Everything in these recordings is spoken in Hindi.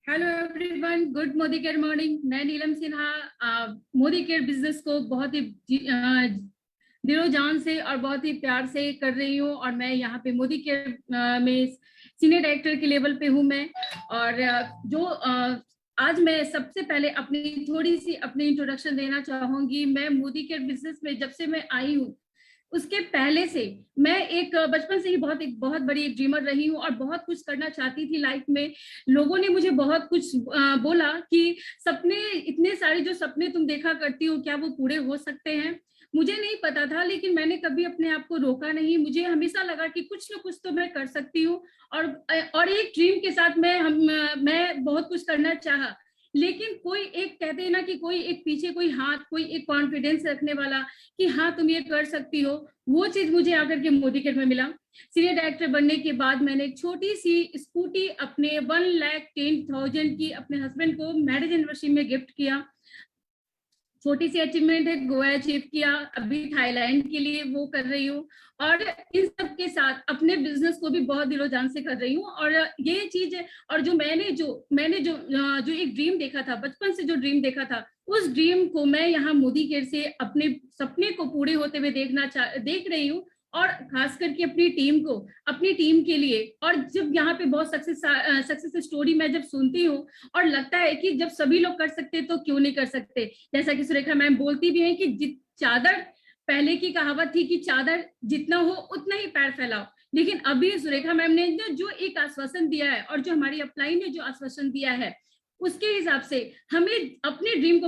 Hello everyone, good Modi care morning. मैं नीलम सिन्हा मोदी केयर बिजनेस को बहुत ही दिलो जान से और बहुत ही प्यार से कर रही हूँ। और मैं यहाँ पे मोदी केयर में सीनियर डायरेक्टर के लेवल पे हूँ मैं। और आज मैं सबसे पहले थोड़ी सी अपनी इंट्रोडक्शन देना चाहूंगी। मैं मोदी केयर बिजनेस में जब से मैं आई हूँ, उसके पहले से मैं बचपन से ही बहुत बड़ी एक ड्रीमर रही हूँ और बहुत कुछ करना चाहती थी लाइफ में। लोगों ने मुझे बहुत कुछ बोला कि सपने, इतने सारे जो सपने तुम देखा करती हो, क्या वो पूरे हो सकते हैं? मुझे नहीं पता था, लेकिन मैंने कभी अपने आप को रोका नहीं। मुझे हमेशा लगा कि कुछ ना कुछ तो मैं कर सकती हूँ। और एक ड्रीम के साथ मैं बहुत कुछ करना चाहा। लेकिन कोई एक कहते हैं ना कि कोई एक पीछे कोई हाथ, कोई एक कॉन्फिडेंस रखने वाला कि हाँ तुम ये कर सकती हो, वो चीज मुझे आकर के मोदी केयर में मिला। सीनियर डायरेक्टर बनने के बाद मैंने एक छोटी सी स्कूटी अपने 1,10,000 की अपने हस्बैंड को मैरिज एनिवर्सरी में गिफ्ट किया। छोटी सी अचीवमेंट है, गोवा अचीव किया। अभी थाईलैंड के लिए वो कर रही हूँ। और इन सब के साथ अपने बिजनेस को भी बहुत दिलो जान से कर रही हूँ। और ये चीज है। और जो जो एक ड्रीम देखा था, बचपन से जो ड्रीम देखा था, उस ड्रीम को मैं यहाँ मोदी केयर से अपने सपने को पूरे होते हुए देख रही हूँ। और खास करके अपनी टीम के लिए। और जब यहाँ पे बहुत सक्सेस स्टोरी मैं जब सुनती हूँ, और लगता है कि जब सभी लोग कर सकते तो क्यों नहीं कर सकते। जैसा कि सुरेखा मैम बोलती भी हैं कि चादर, पहले की कहावत थी कि चादर जितना हो उतना ही पैर फैलाओ। लेकिन अभी सुरेखा मैम ने जो एक आश्वासन दिया है, और जो हमारी अपलाइन ने जो आश्वासन दिया है, उसके हिसाब से हमें अपने ड्रीम को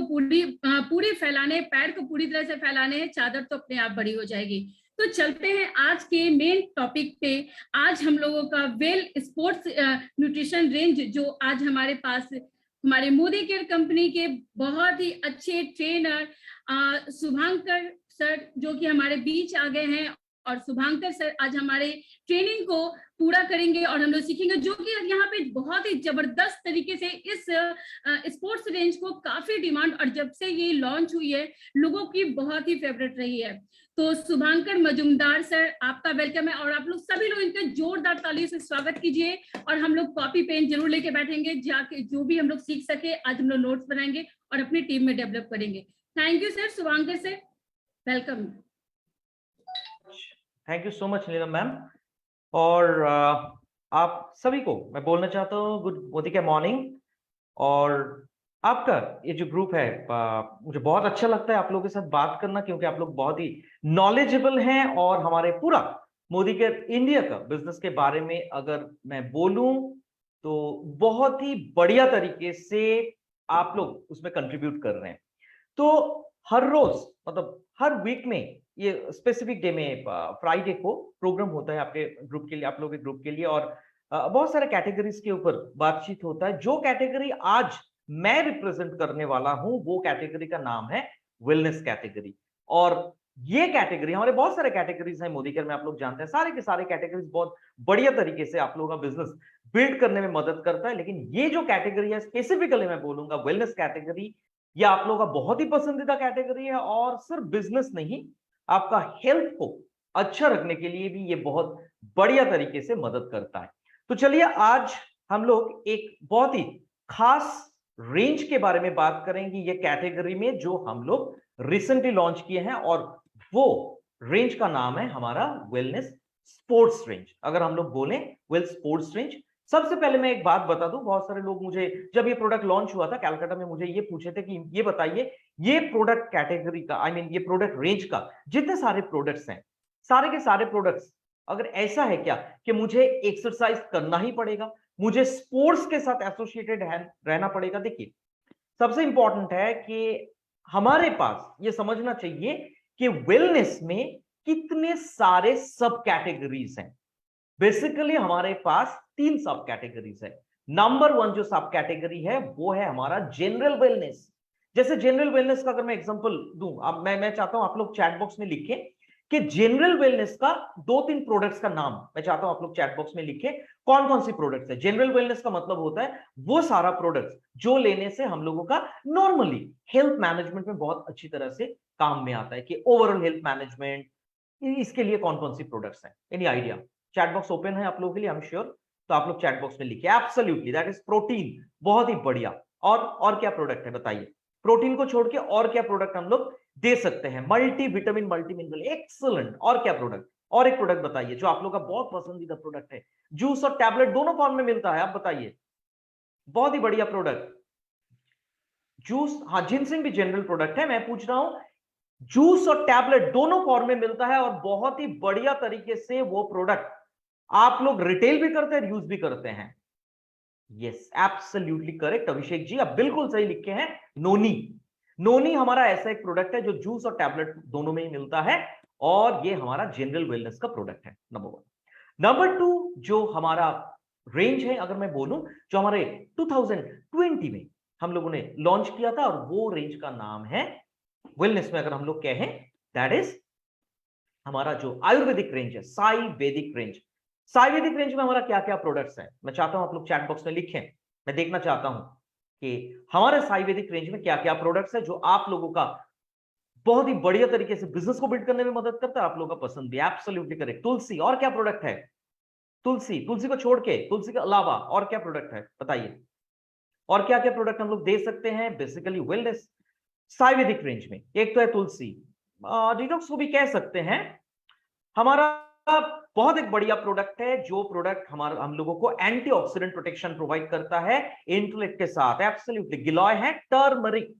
पूरी फैलाने, पैर को पूरी तरह से फैलाने हैं। चादर तो अपने आप बड़ी हो जाएगी। तो चलते हैं आज के मेन टॉपिक पे। आज हम लोगों का वेल स्पोर्ट्स न्यूट्रिशन रेंज, जो आज हमारे पास हमारे मोदी केयर कंपनी के बहुत ही अच्छे ट्रेनर शुभांकर सर, जो कि हमारे बीच आ गए हैं। और शुभांकर सर आज हमारे ट्रेनिंग को पूरा करेंगे और हम लोग सीखेंगे, जो कि यहाँ पे बहुत ही जबरदस्त तरीके से इस स्पोर्ट्स रेंज को काफी डिमांड, और जब से ये लॉन्च हुई है लोगों की बहुत ही फेवरेट रही है। तो शुभांकर मजुमदार सर, आपका वेलकम है। और आप लोग सभी लोग इनका जोरदार तालियों से स्वागत कीजिए। और हम लोग कॉपी पेन जरूर लेके बैठेंगे, जाके जो भी हम लोग सीख सके आज हम लोग नोट्स बनाएंगे और अपनी टीम में डेवलप करेंगे। Thank you sir. Shubhankar sir, welcome. Thank you so much Neelam ma'am. और आप सभी को मैं बोलना चाहता हूँ गुड मोदी के मॉर्निंग। और आपका ये जो ग्रुप है, मुझे बहुत अच्छा लगता है आप लोगों के साथ बात करना, क्योंकि आप लोग बहुत ही नॉलेजेबल हैं। और हमारे पूरा मोदी केयर इंडिया का बिजनेस के बारे में अगर मैं बोलूं तो बहुत ही बढ़िया तरीके से आप लोग उसमें कंट्रीब्यूट कर रहे हैं। तो हर रोज, मतलब हर वीक में, ये स्पेसिफिक डे में फ्राइडे को प्रोग्राम होता है आपके ग्रुप के लिए, आप लोगों के ग्रुप के लिए। और बहुत सारे कैटेगरीज के ऊपर बातचीत होता है। जो कैटेगरी आज मैं रिप्रेजेंट करने वाला हूं, वो कैटेगरी का नाम है वेलनेस कैटेगरी। और ये कैटेगरी, हमारे बहुत सारे कैटेगरीज हैं मोदी केयर में, आप लोग जानते हैं। सारे के सारे कैटेगरीज बहुत बढ़िया तरीके से आप लोगों का बिजनेस बिल्ड करने में मदद करता है। लेकिन ये जो कैटेगरी है, स्पेसिफिकली मैं बोलूंगा वेलनेस कैटेगरी, ये आप लोगों का बहुत ही पसंदीदा कैटेगरी है। और सिर्फ बिजनेस नहीं, आपका हेल्थ को अच्छा रखने के लिए भी ये बहुत बढ़िया तरीके से मदद करता है। तो चलिए आज हम लोग एक बहुत ही खास रेंज के बारे में बात करेंगे, ये कैटेगरी में जो हम लोग रिसेंटली लॉन्च किए हैं। और वो रेंज का नाम है हमारा वेलनेस स्पोर्ट्स रेंज। अगर हम लोग बोलें वेल स्पोर्ट्स रेंज, सबसे पहले मैं एक बात बता दूं, बहुत सारे लोग मुझे, जब ये प्रोडक्ट लॉन्च हुआ था कलकत्ता में, मुझे ये पूछे थे कि ये बताइए ये प्रोडक्ट कैटेगरी का, आई मीन ये प्रोडक्ट रेंज का जितने सारे प्रोडक्ट्स हैं, सारे के सारे प्रोडक्ट्स, अगर ऐसा है क्या कि मुझे एक्सरसाइज करना ही पड़ेगा, मुझे स्पोर्ट्स के साथ एसोसिएटेड रहना पड़ेगा? देखिए, सबसे इंपॉर्टेंट है कि हमारे पास ये समझना चाहिए कि वेलनेस में कितने सारे सब कैटेगरीज हैं। बेसिकली हमारे पास 3 सब कैटेगरीज है। नंबर 1 जो सब कैटेगरी है वो है हमारा जनरल वेलनेस। जैसे जनरल वेलनेस का अगर मैं एग्जांपल दूं, अब मैं चाहता हूं आप लोग चैट बॉक्स में लिखें कि जनरल वेलनेस का 2-3 प्रोडक्ट्स का नाम मैं चाहता हूं आप लोग चैट बॉक्स में लिखें, कौन कौन सी प्रोडक्ट्स है। जनरल वेलनेस का मतलब होता है वो सारा प्रोडक्ट्स जो लेने से हम लोगों का नॉर्मली हेल्थ मैनेजमेंट में बहुत अच्छी तरह से काम में आता है, कि ओवरऑल हेल्थ मैनेजमेंट, इसके लिए कौन कौन सी प्रोडक्ट्स हैं। Any idea? Chat box open है आप लोगों के लिए, आई एम श्योर। तो आप लोग चैट बॉक्स में लिखिए एब्सोल्युटली, दैट इज प्रोटीन, बहुत ही बढ़िया। और क्या प्रोडक्ट है बताइए, प्रोटीन को छोड़ के और क्या प्रोडक्ट हम लोग दे सकते हैं? Multi vitamin, multi mineral, excellent. और क्या प्रोडक्ट? और एक प्रोडक्ट बताइए जो आप लोग का बहुत पसंदीदा प्रोडक्ट है। जूस और टैबलेट दोनों फॉर्म में मिलता है, आप बताइए। बहुत ही बढ़िया प्रोडक्ट जूस, हाँ जिनसिंग भी जनरल प्रोडक्ट है, मैं पूछ रहा हूं जूस और टैबलेट दोनों फॉर्म में मिलता है और बहुत ही बढ़िया तरीके से वो प्रोडक्ट आप लोग रिटेल भी करते हैं, यूज भी करते हैं। Yes absolutely correct Abhishek ji, आप बिल्कुल सही लिखे हैं। नोनी, नोनी हमारा ऐसा एक प्रोडक्ट है जो जूस और टैबलेट दोनों में ही मिलता है और ये हमारा जनरल वेलनेस का प्रोडक्ट है, नंबर 1। नंबर 2 जो हमारा रेंज है, अगर मैं बोलूं, जो हमारे 2020 में हम लोगों ने लॉन्च किया था, और वो रेंज का नाम है वेलनेस में अगर हम लोग कहें, दैट इज हमारा जो आयुर्वेदिक रेंज है, साई वैदिक रेंज। साई वैदिक रेंज में हमारा क्या क्या प्रोडक्ट्स हैं, मैं चाहता हूं आप लोग चैट बॉक्स में लिखें। मैं देखना चाहता हूं कि हमारे साई वैदिक रेंज में क्या क्या प्रोडक्ट्स है जो आप लोगों का बहुत ही बढ़िया तरीके से बिजनेस को बिल्ड करने में मदद करता है, आप लोगों का पसंद भी। Absolutely correct. तुलसी, और क्या प्रोडक्ट है? तुलसी, तुलसी को छोड़ के, तुलसी के अलावा और क्या प्रोडक्ट है बताइए? और क्या क्या प्रोडक्ट हम लोग दे सकते हैं बेसिकली वेलनेस आयुर्वेदिक रेंज में? एक तो है तुलसी, डिटॉक्स को भी कह सकते हैं। हमारा बहुत एक बढ़िया प्रोडक्ट है जो प्रोडक्ट हमारा हम लोगों को एंटीऑक्सीडेंट प्रोटेक्शन प्रोवाइड करता है इंटेलेक्ट के साथ। एब्सोल्युटली गिलॉय है। टर्मरिक,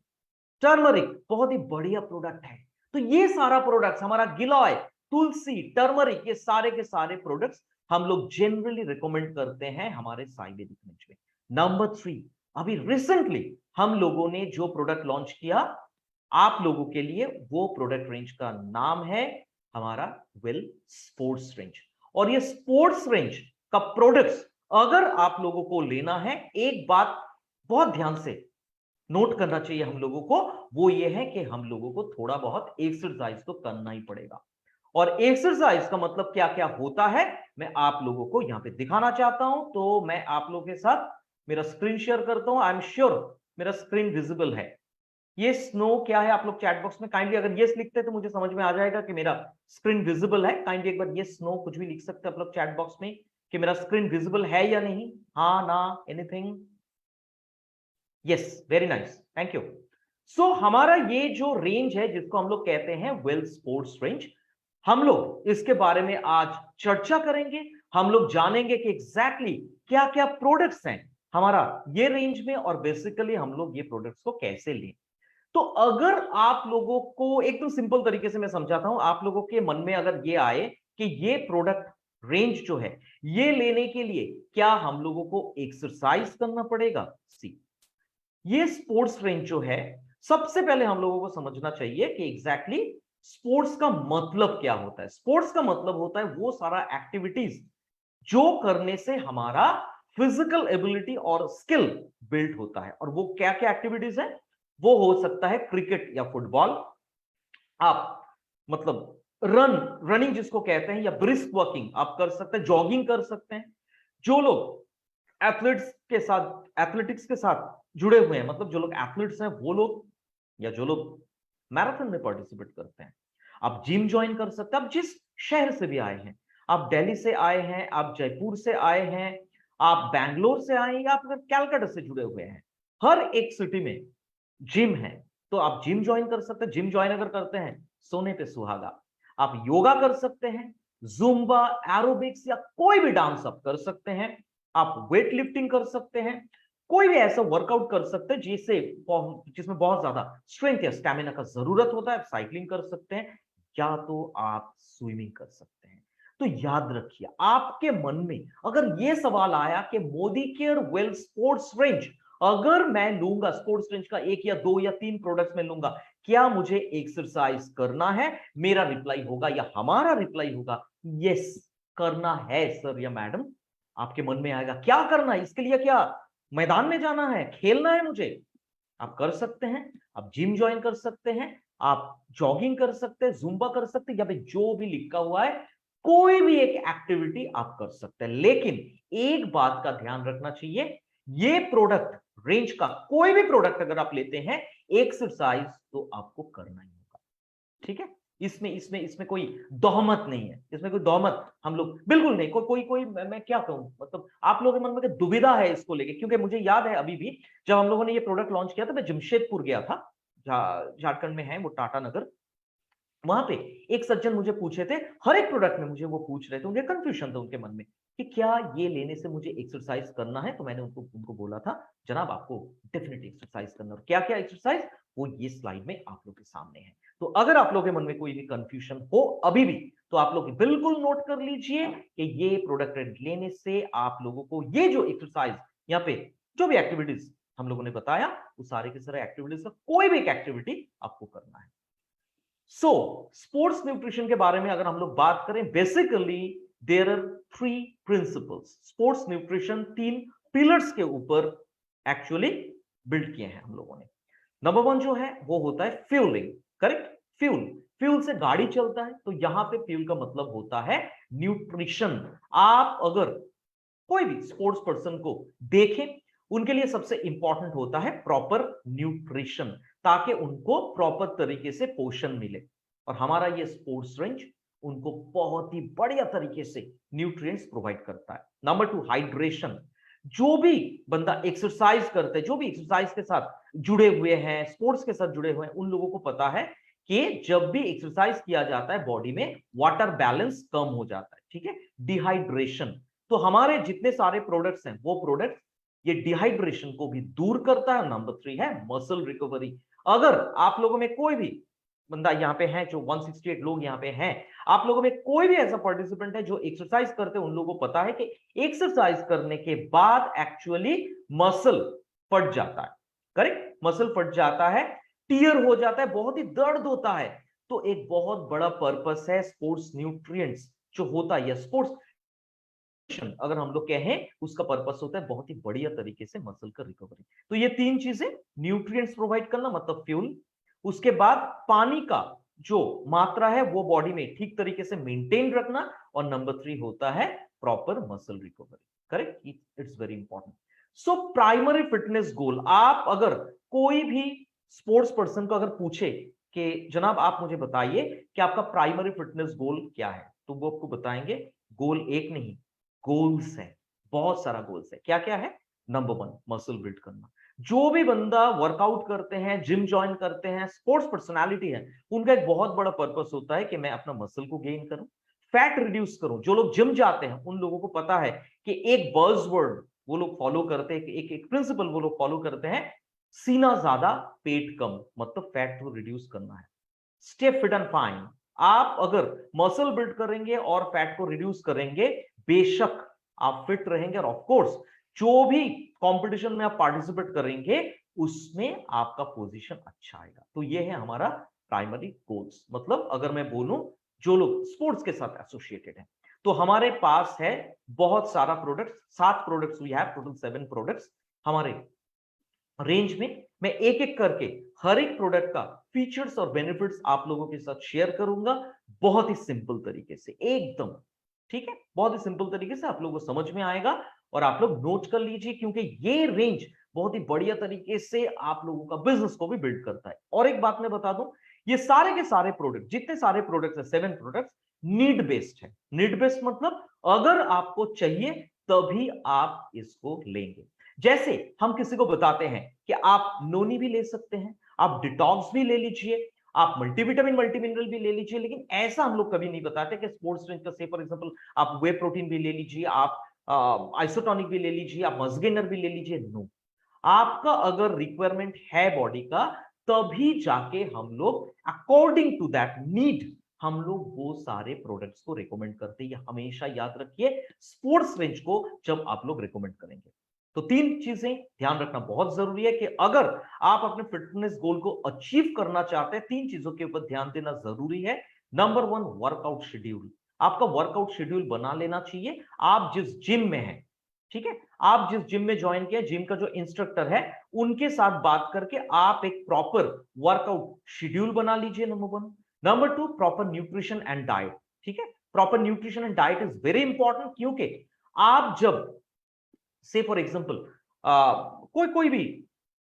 टर्मरिक बहुत ही बढ़िया प्रोडक्ट है। तो ये सारा प्रोडक्ट्स हमारा गिलॉय, तुलसी, टर्मरिक, ये सारे के सारे प्रोडक्ट्स हम लोग जनरली रिकमेंड करते हैं हमारे आयुर्वेदिक रेंज में। नंबर 3, अभी रिसेंटली हम लोगों ने जो प्रोडक्ट लॉन्च किया आप लोगों के लिए, वो प्रोडक्ट रेंज का नाम है हमारा वेल स्पोर्ट्स रेंज। और ये स्पोर्ट्स रेंज का प्रोडक्ट्स अगर आप लोगों को लेना है, एक बात बहुत ध्यान से नोट करना चाहिए हम लोगों को, वो ये है कि हम लोगों को थोड़ा बहुत एक्सरसाइज तो करना ही पड़ेगा। और एक्सरसाइज का मतलब क्या क्या होता है मैं आप लोगों को यहां पे दिखाना चाहता हूं। तो मैं आप लोगों के साथ मेरा स्क्रीन शेयर करता हूं। आई एम श्योर मेरा स्क्रीन विजिबल है। ये स्नो क्या है? आप लोग चैट बॉक्स में काइंडली अगर ये लिखते तो मुझे समझ में आ जाएगा कि मेरा स्क्रीन विजिबल है। काइंडली एक बार ये स्नो कुछ भी लिख सकते हैं आप लोग चैट बॉक्स में कि मेरा स्क्रीन विजिबल है या नहीं, हाँ ना, anything? Yes, very nice, thank you. So हमारा ये जो रेंज है जिसको हम लोग कहते हैं वेल स्पोर्ट्स रेंज, हम लोग इसके बारे में आज चर्चा करेंगे। हम लोग जानेंगे कि एग्जैक्टली क्या क्या प्रोडक्ट्स हैं हमारा ये रेंज में और बेसिकली हम लोग ये प्रोडक्ट्स को कैसे लें। तो अगर आप लोगों को एकदम सिंपल तरीके से मैं समझाता हूं, आप लोगों के मन में अगर ये आए कि ये प्रोडक्ट रेंज जो है ये लेने के लिए क्या हम लोगों को एक्सरसाइज करना पड़ेगा? सी, ये स्पोर्ट्स रेंज जो है, सबसे पहले हम लोगों को समझना चाहिए कि एग्जैक्टली स्पोर्ट्स का मतलब क्या होता है। स्पोर्ट्स का मतलब होता है वो सारा एक्टिविटीज जो करने से हमारा फिजिकल एबिलिटी और स्किल बिल्ड होता है। और वो क्या क्या एक्टिविटीज है? वो हो सकता है क्रिकेट या फुटबॉल, आप मतलब रनिंग जिसको कहते हैं, या ब्रिस्क वॉकिंग आप कर सकते हैं, जॉगिंग कर सकते हैं। जो लोग एथलेटिक्स के साथ जुड़े हुए हैं, मतलब जो लोग एथलीट्स हैं वो लोग, या जो लोग मैराथन में पार्टिसिपेट करते हैं, आप जिम ज्वाइन कर सकते हैं। आप जिस शहर से भी आए हैं, आप दिल्ली से आए हैं, आप जयपुर से आए हैं, आप बैंगलोर से आए हैं, या आप अगर कैलकाटा से जुड़े हुए हैं, हर एक सिटी में जिम है, तो आप जिम ज्वाइन कर सकते हैं। जिम ज्वाइन अगर करते हैं, सोने पे सुहागा। आप योगा कर सकते हैं, जुम्बा, एरोबिक्स या कोई भी डांस आप कर सकते हैं। आप वेट लिफ्टिंग कर सकते हैं, कोई भी ऐसा वर्कआउट कर सकते हैं जिसमें बहुत ज्यादा स्ट्रेंथ या स्टैमिना का जरूरत होता है। आप साइकिलिंग कर सकते हैं, या तो आप स्विमिंग कर सकते हैं। तो याद रखिए, आपके मन में अगर यह सवाल आया कि Modi care well sports range अगर मैं लूंगा, स्पोर्ट्स रेंज का 1 या 2 या 3 प्रोडक्ट्स में लूंगा, क्या मुझे एक्सरसाइज करना है? मेरा रिप्लाई होगा या हमारा रिप्लाई होगा, यस करना है सर या मैडम। आपके मन में आएगा क्या करना है, इसके लिए क्या मैदान में जाना है, खेलना है मुझे? आप कर सकते हैं, आप जिम ज्वाइन कर सकते हैं, आप जॉगिंग कर सकते हैं, जुम्बा कर सकते हैं, या फिर जो भी लिखा हुआ है कोई भी एक एक्टिविटी आप कर सकते हैं। लेकिन एक बात का ध्यान रखना चाहिए, ये प्रोडक्ट रेंज का कोई भी प्रोडक्ट अगर आप लेते हैं, एक्सरसाइज तो आपको करना ही होगा। ठीक है, इसमें इसमें इसमें कोई दोहमत नहीं है, इसमें कोई दोहमत हम लोग बिल्कुल नहीं, कोई मैं क्या कहूं, मतलब आप लोगों के मन में दुविधा है इसको लेके, क्योंकि मुझे याद है अभी भी जब हम लोगों ने ये प्रोडक्ट लॉन्च किया था, मैं जमशेदपुर गया था, झारखंड में है वो टाटा नगर। वहां पे एक सज्जन मुझे पूछे थे, हर एक प्रोडक्ट में मुझे वो पूछ रहे थे, उनके कंफ्यूजन था उनके मन में कि क्या ये लेने से मुझे एक्सरसाइज करना है। तो मैंने उनको बोला था, जनाब आपको डेफिनेटली एक्सरसाइज करना, और क्या क्या एक्सरसाइज, वो ये स्लाइड में आप लोग के सामने है। तो अगर आप लोगों के मन में कोई भी कंफ्यूजन हो अभी भी, तो आप लोग बिल्कुल नोट कर लीजिए कि ये प्रोडक्ट लेने से आप लोगों को ये जो एक्सरसाइज, यहाँ पे जो भी एक्टिविटीज हम लोगों ने बताया, वो सारे के सारे एक्टिविटीज का कोई भी एक एक्टिविटी आपको करना है। सो स्पोर्ट्स न्यूट्रिशन के बारे में अगर हम लोग बात करें, basically there are 3 principles. Sports nutrition 3 pillars के ऊपर एक्चुअली बिल्ड किए हैं हम लोगों ने। नंबर 1 जो है वो होता है फ्यूलिंग, करेक्ट। फ्यूल से गाड़ी चलता है, तो यहां पे फ्यूल का मतलब होता है न्यूट्रिशन। आप अगर कोई भी स्पोर्ट्स पर्सन को देखें, उनके लिए सबसे इंपॉर्टेंट होता है प्रॉपर न्यूट्रिशन, ताकि उनको प्रॉपर तरीके से पोषण मिले। और हमारा ये स्पोर्ट्स रेंज उनको बहुत ही बढ़िया तरीके से न्यूट्रिएंट्स प्रोवाइड करता है। Number 2 hydration. जो भी बंदा एक्सरसाइज करते हैं, जो भी एक्सरसाइज के साथ जुड़े हुए हैं, स्पोर्ट्स के साथ जुड़े हुए हैं, उन लोगों को पता है कि जब भी एक्सरसाइज किया जाता है बॉडी में वाटर बैलेंस कम हो जाता है, ठीक है, डिहाइड्रेशन। तो हमारे जितने सारे प्रोडक्ट्स हैं, वो प्रोडक्ट्स ये डिहाइड्रेशन को भी दूर करता है। नंबर 3 है मसल रिकवरी। अगर आप लोगों में कोई भी बंदा यहाँ पे है, जो 168 लोग यहाँ पे हैं, आप लोगों में कोई भी ऐसा पार्टिसिपेंट है जो एक्सरसाइज करते हैं, उन लोगों को पता है कि एक्सरसाइज करने के बाद एक्चुअली मसल फट जाता है, करेक्ट, मसल फट जाता है, टीयर हो जाता है, बहुत ही दर्द होता है। तो एक बहुत बड़ा पर्पस है स्पोर्ट्स न्यूट्रिएंट्स जो होता है, स्पोर्ट्स अगर हम लोग कहें, उसका पर्पस होता है बहुत ही बढ़िया तरीके से मसल का रिकवरी। तो ये 3 चीजें, न्यूट्रिएंट्स प्रोवाइड करना मतलब फ्यूल, उसके बाद पानी का जो मात्रा है वो बॉडी में ठीक तरीके से मेंटेन रखना, और नंबर 3 होता है proper muscle recovery, correct. It's very important. So primary fitness goal, आप अगर कोई भी स्पोर्ट्स पर्सन को अगर पूछे कि जनाब आप मुझे बताइए कि आपका प्राइमरी फिटनेस गोल क्या है, तो वो आपको बताएंगे गोल एक नहीं, गोल्स है, बहुत सारा गोल्स है। क्या क्या है? नंबर 1 मसल बिल्ड करना। जो भी बंदा वर्कआउट करते हैं, जिम ज्वाइन करते हैं, स्पोर्ट्स पर्सनालिटी है, उनका एक बहुत बड़ा पर्पस होता है कि मैं अपना मसल को गेन करूं, फैट रिड्यूस करूं। जो लोग जिम जाते हैं, उन लोगों को पता है कि एक बज़वर्ड वो लोग फॉलो करते हैं, एक प्रिंसिपल वो लोग फॉलो करते हैं, सीना ज्यादा पेट कम, मतलब फैट को रिड्यूस करना है। Stay fit and fine. आप अगर मसल बिल्ड करेंगे और फैट को रिड्यूस करेंगे, बेशक आप फिट रहेंगे, और ऑफ कोर्स जो भी कंपटीशन में आप पार्टिसिपेट करेंगे, उसमें आपका पोजीशन अच्छा आएगा। तो ये है हमारा प्राइमरी गोल्स। मतलब अगर मैं बोलूं, जो लोग स्पोर्ट्स के साथ एसोसिएटेड हैं, तो हमारे पास है बहुत सारा products, 7 products we have, total 7 products हमारे रेंज में। मैं एक एक करके हर एक प्रोडक्ट का फीचर्स और बेनिफिट्स आप लोगों के साथ शेयर करूंगा, बहुत ही सिंपल तरीके से, एकदम ठीक है, बहुत ही सिंपल तरीके से आप लोगों को समझ में आएगा। और आप लोग नोट कर लीजिए, क्योंकि ये रेंज बहुत ही बढ़िया तरीके से आप लोगों का बिजनेस को भी बिल्ड करता है। और एक बात मैं बता दूं, ये सारे के सारे प्रोडक्ट, जितने सारे प्रोडक्ट्स है, 7 प्रोडक्ट्स नीड बेस्ड है। नीड बेस्ड मतलब अगर आपको चाहिए तभी आप इसको लेंगे। जैसे हम किसी को बताते हैं कि आप नोनी भी ले सकते हैं, आप डिटॉक्स भी ले लीजिए, आप मल्टीविटामिन मल्टीमिनरल भी ले लीजिए, लेकिन ऐसा हम लोग कभी नहीं बताते कि स्पोर्ट्स ड्रिंक का, से फॉर एग्जांपल आप वे प्रोटीन भी ले लीजिए, आप आइसोटोनिक भी ले लीजिए, आप मस्गेनर भी ले लीजिए। नो, आपका अगर रिक्वायरमेंट है बॉडी का, तभी जाके हम लोग अकॉर्डिंग टू दैट नीड हम लोग वो सारे प्रोडक्ट्स को रिकमेंड करते हैं। हमेशा याद रखिए, स्पोर्ट्स रेंज को जब आप लोग रिकमेंड करेंगे, तो 3 चीजें ध्यान रखना बहुत जरूरी है कि अगर आप अपने फिटनेस गोल को अचीव करना चाहते हैं, 3 चीजों के ऊपर ध्यान देना जरूरी है। Number 1 workout schedule. आपका वर्कआउट शेड्यूल बना लेना चाहिए। आप जिस जिम में हैं, ठीक है, आप जिस जिम में ज्वाइन किया, जिम का जो इंस्ट्रक्टर है, उनके साथ बात करके आप एक प्रॉपर वर्कआउट शेड्यूल बना लीजिए, number 1। Number 2 proper nutrition and diet. ठीक है, proper nutrition and diet is very important, क्योंकि आप जब से फॉर एग्जाम्पल कोई भी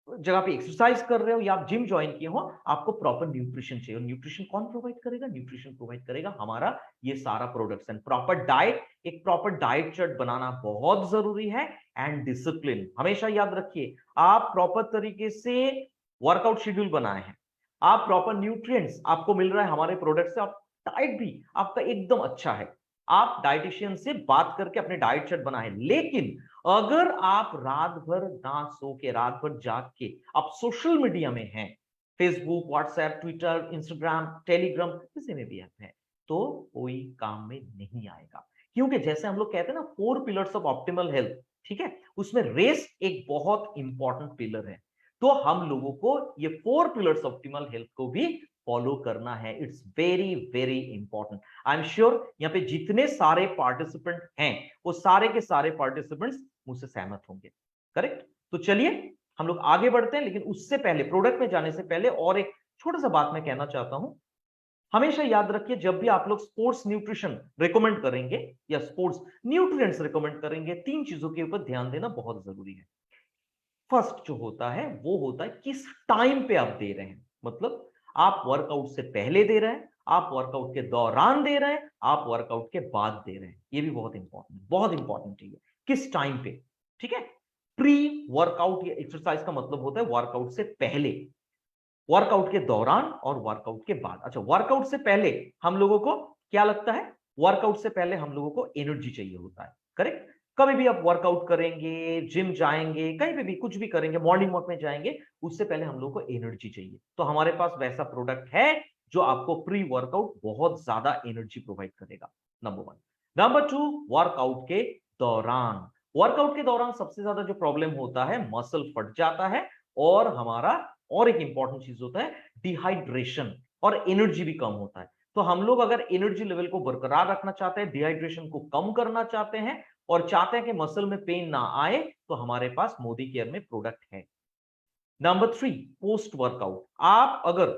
जगह पे एक्सरसाइज कर रहे हो या आप जिम ज्वाइन किए हो, आपको प्रॉपर न्यूट्रिशन चाहिए। और न्यूट्रिशन कौन प्रोवाइड करेगा? न्यूट्रिशन प्रोवाइड करेगा हमारा ये सारा प्रोडक्शन। प्रॉपर डाइट, एक प्रॉपर डाइट चार्ट बनाना बहुत जरूरी है। एंड डिसिप्लिन, हमेशा याद रखिए, आप प्रॉपर तरीके से वर्कआउट शेड्यूल बनाए हैं, आप प्रॉपर न्यूट्रिएंट्स आपको मिल रहा है हमारे प्रोडक्ट से, आप डाइट भी आपका एकदम अच्छा है, आप डाइटिशियन से बात करके अपने डाइट चार्ट बनाए। लेकिन अगर आप रात भर ना सो के, रात भर जाग के आप सोशल मीडिया में हैं, Facebook, WhatsApp, Twitter, Instagram, Telegram, किसी में भी आप हैं, तो कोई काम में नहीं आएगा। क्योंकि जैसे हम लोग कहते हैं ना, 4 पिलर्स ऑफ ऑप्टिमल हेल्थ, ठीक है, उसमें रेस्ट एक बहुत इंपॉर्टेंट पिलर है। तो हम लोगों को ये 4 पिलर्स ऑफ ऑप्टिमल हेल्थ को भी फॉलो करना है। It's very very important. I am sure यहाँ पे जितने सारे पार्टिसिपेंट हैं, वो सारे के सारे पार्टिसिपेंट्स मुझसे सहमत होंगे, करेक्ट? तो चलिए हम लोग आगे बढ़ते हैं। लेकिन उससे पहले, प्रोडक्ट में जाने से पहले, और एक छोटा सा बात मैं कहना चाहता हूं। हमेशा याद रखिए, जब भी आप लोग स्पोर्ट्स न्यूट्रिशन रिकमेंड करेंगे या स्पोर्ट्स न्यूट्रिएंट्स रिकमेंड करेंगे, 3 चीजों के ऊपर ध्यान देना बहुत जरूरी है। फर्स्ट जो होता है वो होता है किस टाइम पे आप दे रहे हैं। मतलब आप वर्कआउट से पहले दे रहे हैं, आप वर्कआउट के दौरान दे रहे हैं, आप वर्कआउट के बाद दे रहे हैं। ये भी बहुत इंपॉर्टेंट है ये, किस टाइम पे, ठीक है? प्री वर्कआउट या एक्सरसाइज का मतलब होता है वर्कआउट से पहले, वर्कआउट के दौरान और वर्कआउट के बाद। अच्छा, वर्कआउट से पहले हम लोगों को क्या लगता है? वर्कआउट से पहले हम लोगों को एनर्जी चाहिए होता है, करेक्ट? कभी भी आप वर्कआउट करेंगे, जिम जाएंगे, कहीं पे भी कुछ भी करेंगे, मॉर्निंग वॉक में जाएंगे, उससे पहले हम लोग को एनर्जी चाहिए। तो हमारे पास वैसा प्रोडक्ट है जो आपको प्री वर्कआउट बहुत ज्यादा एनर्जी प्रोवाइड करेगा, नंबर 1। नंबर 2, वर्कआउट के दौरान। वर्कआउट के दौरान सबसे ज्यादा जो प्रॉब्लम होता है, मसल फट जाता है, और हमारा और एक इंपॉर्टेंट चीज होता है डिहाइड्रेशन, और एनर्जी भी कम होता है। तो हम लोग अगर एनर्जी लेवल को बरकरार रखना चाहते हैं, डिहाइड्रेशन को कम करना चाहते हैं, और चाहते हैं कि मसल में पेन ना आए, तो हमारे पास मोदी केयर में प्रोडक्ट है। Number 3, post workout. आप अगर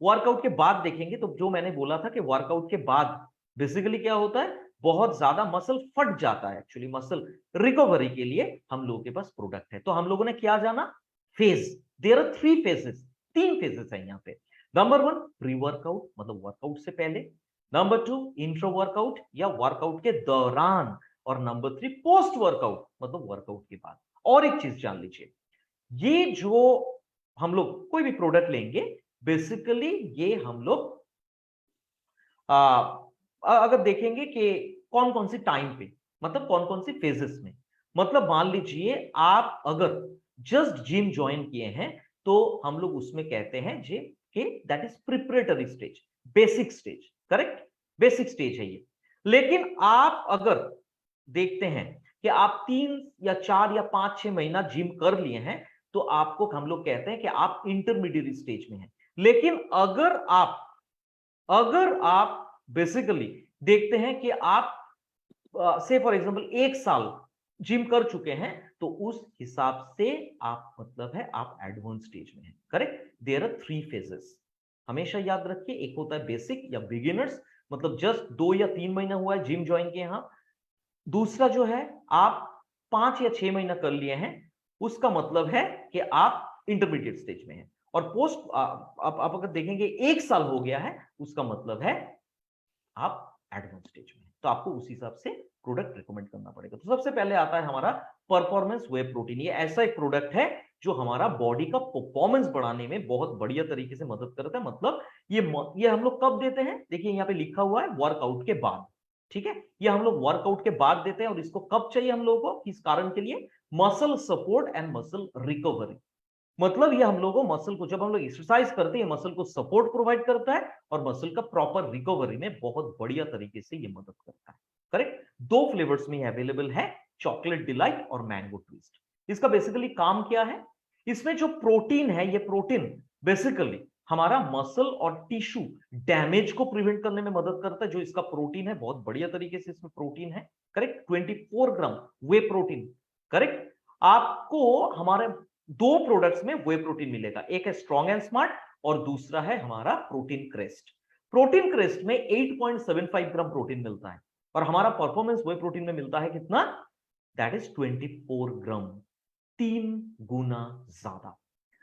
वर्कआउट के बाद देखेंगे तो जो मैंने बोला था कि वर्कआउट के बाद बेसिकली क्या होता है, बहुत ज्यादा मसल फट जाता है। एक्चुअली मसल रिकवरी के लिए हम लोगों के पास प्रोडक्ट है। तो हम लोगों ने क्या जाना? Phase. There are 3 phases, 3 phases है यहाँ पे। नंबर 1, प्री वर्कआउट, मतलब वर्कआउट से पहले। नंबर 2, इंट्रो वर्कआउट या वर्कआउट के दौरान। और नंबर 3, पोस्ट वर्कआउट, मतलब वर्कआउट के बाद। और एक चीज जान लीजिए, ये जो हम लोग कोई भी प्रोडक्ट लेंगे, बेसिकली ये हम लोग अगर देखेंगे कि कौन कौन सी टाइम पे, मतलब कौन कौन सी फेजेस में। मतलब मान लीजिए आप अगर जस्ट जिम ज्वाइन किए हैं, तो हम लोग उसमें कहते हैं जे कि that is preparatory stage, basic stage, correct? Basic stage है ये। लेकिन आप अगर देखते हैं कि आप 3 या 4 या 5-6 महीना जिम कर लिए हैं, तो आपको हम लोग कहते हैं कि आप इंटरमीडिएट स्टेज में हैं। लेकिन अगर आप बेसिकली देखते हैं कि आप से फॉर एग्जांपल 1 साल जिम कर चुके हैं, तो उस हिसाब से आप, मतलब है, आप एडवांस स्टेज में हैं, करेक्ट? देयर आर 3 फेजेस, हमेशा याद रखिए। एक होता है बेसिक या बिगिनर्स, मतलब जस्ट 2 या 3 महीना हुआ है जिम ज्वाइन किए हैं। दूसरा जो है, आप 5 या 6 महीना कर लिए हैं, उसका मतलब है कि आप इंटरमीडिएट स्टेज में हैं। और पोस्ट आप अगर देखेंगे 1 साल हो गया है, उसका मतलब है आप एडवांस स्टेज में हैं। तो आपको उस हिसाब से प्रोडक्ट रिकमेंड करना पड़ेगा। तो सबसे पहले आता है हमारा परफॉर्मेंस वे प्रोटीन। ये ऐसा एक प्रोडक्ट है जो हमारा बॉडी का परफॉर्मेंस बढ़ाने में बहुत बढ़िया तरीके से मदद करता है। मतलब ये हम लोग कब देते हैं? देखिए यहाँ पे लिखा हुआ है वर्कआउट के बाद, ठीक है? ये हम लोग वर्कआउट के बाद देते हैं। और इसको कब चाहिए हम लोगों को, किस कारण के लिए? Muscle support and muscle recovery. मतलब ये हम लोगों को मसल को, जब हम लोग एक्सरसाइज करते हैं, मसल को सपोर्ट प्रोवाइड करता है, और मसल का प्रॉपर रिकवरी में बहुत बढ़िया तरीके से ये मदद करता है, करेक्ट? 2 फ्लेवर्स में अवेलेबल है, चॉकलेट डिलाइट और मैंगो ट्विस्ट। इसका बेसिकली काम क्या है? इसमें जो प्रोटीन है, ये प्रोटीन बेसिकली हमारा मसल और टिश्यू डैमेज को प्रिवेंट करने में मदद करता है। जो इसका प्रोटीन है, बहुत बढ़िया तरीके से इसमें प्रोटीन है, करेक्ट? 24 ग्राम वे प्रोटीन, करेक्ट? आपको हमारे 2 प्रोडक्ट्स में वे प्रोटीन मिलेगा, एक है स्ट्रॉन्ग एंड स्मार्ट और दूसरा है हमारा प्रोटीन क्रेस्ट। प्रोटीन क्रेस्ट में 8.75 ग्राम प्रोटीन मिलता है, और हमारा परफॉर्मेंस वे प्रोटीन में मिलता है कितना? दैट इज 24 ग्राम। 3 गुना ज्यादा।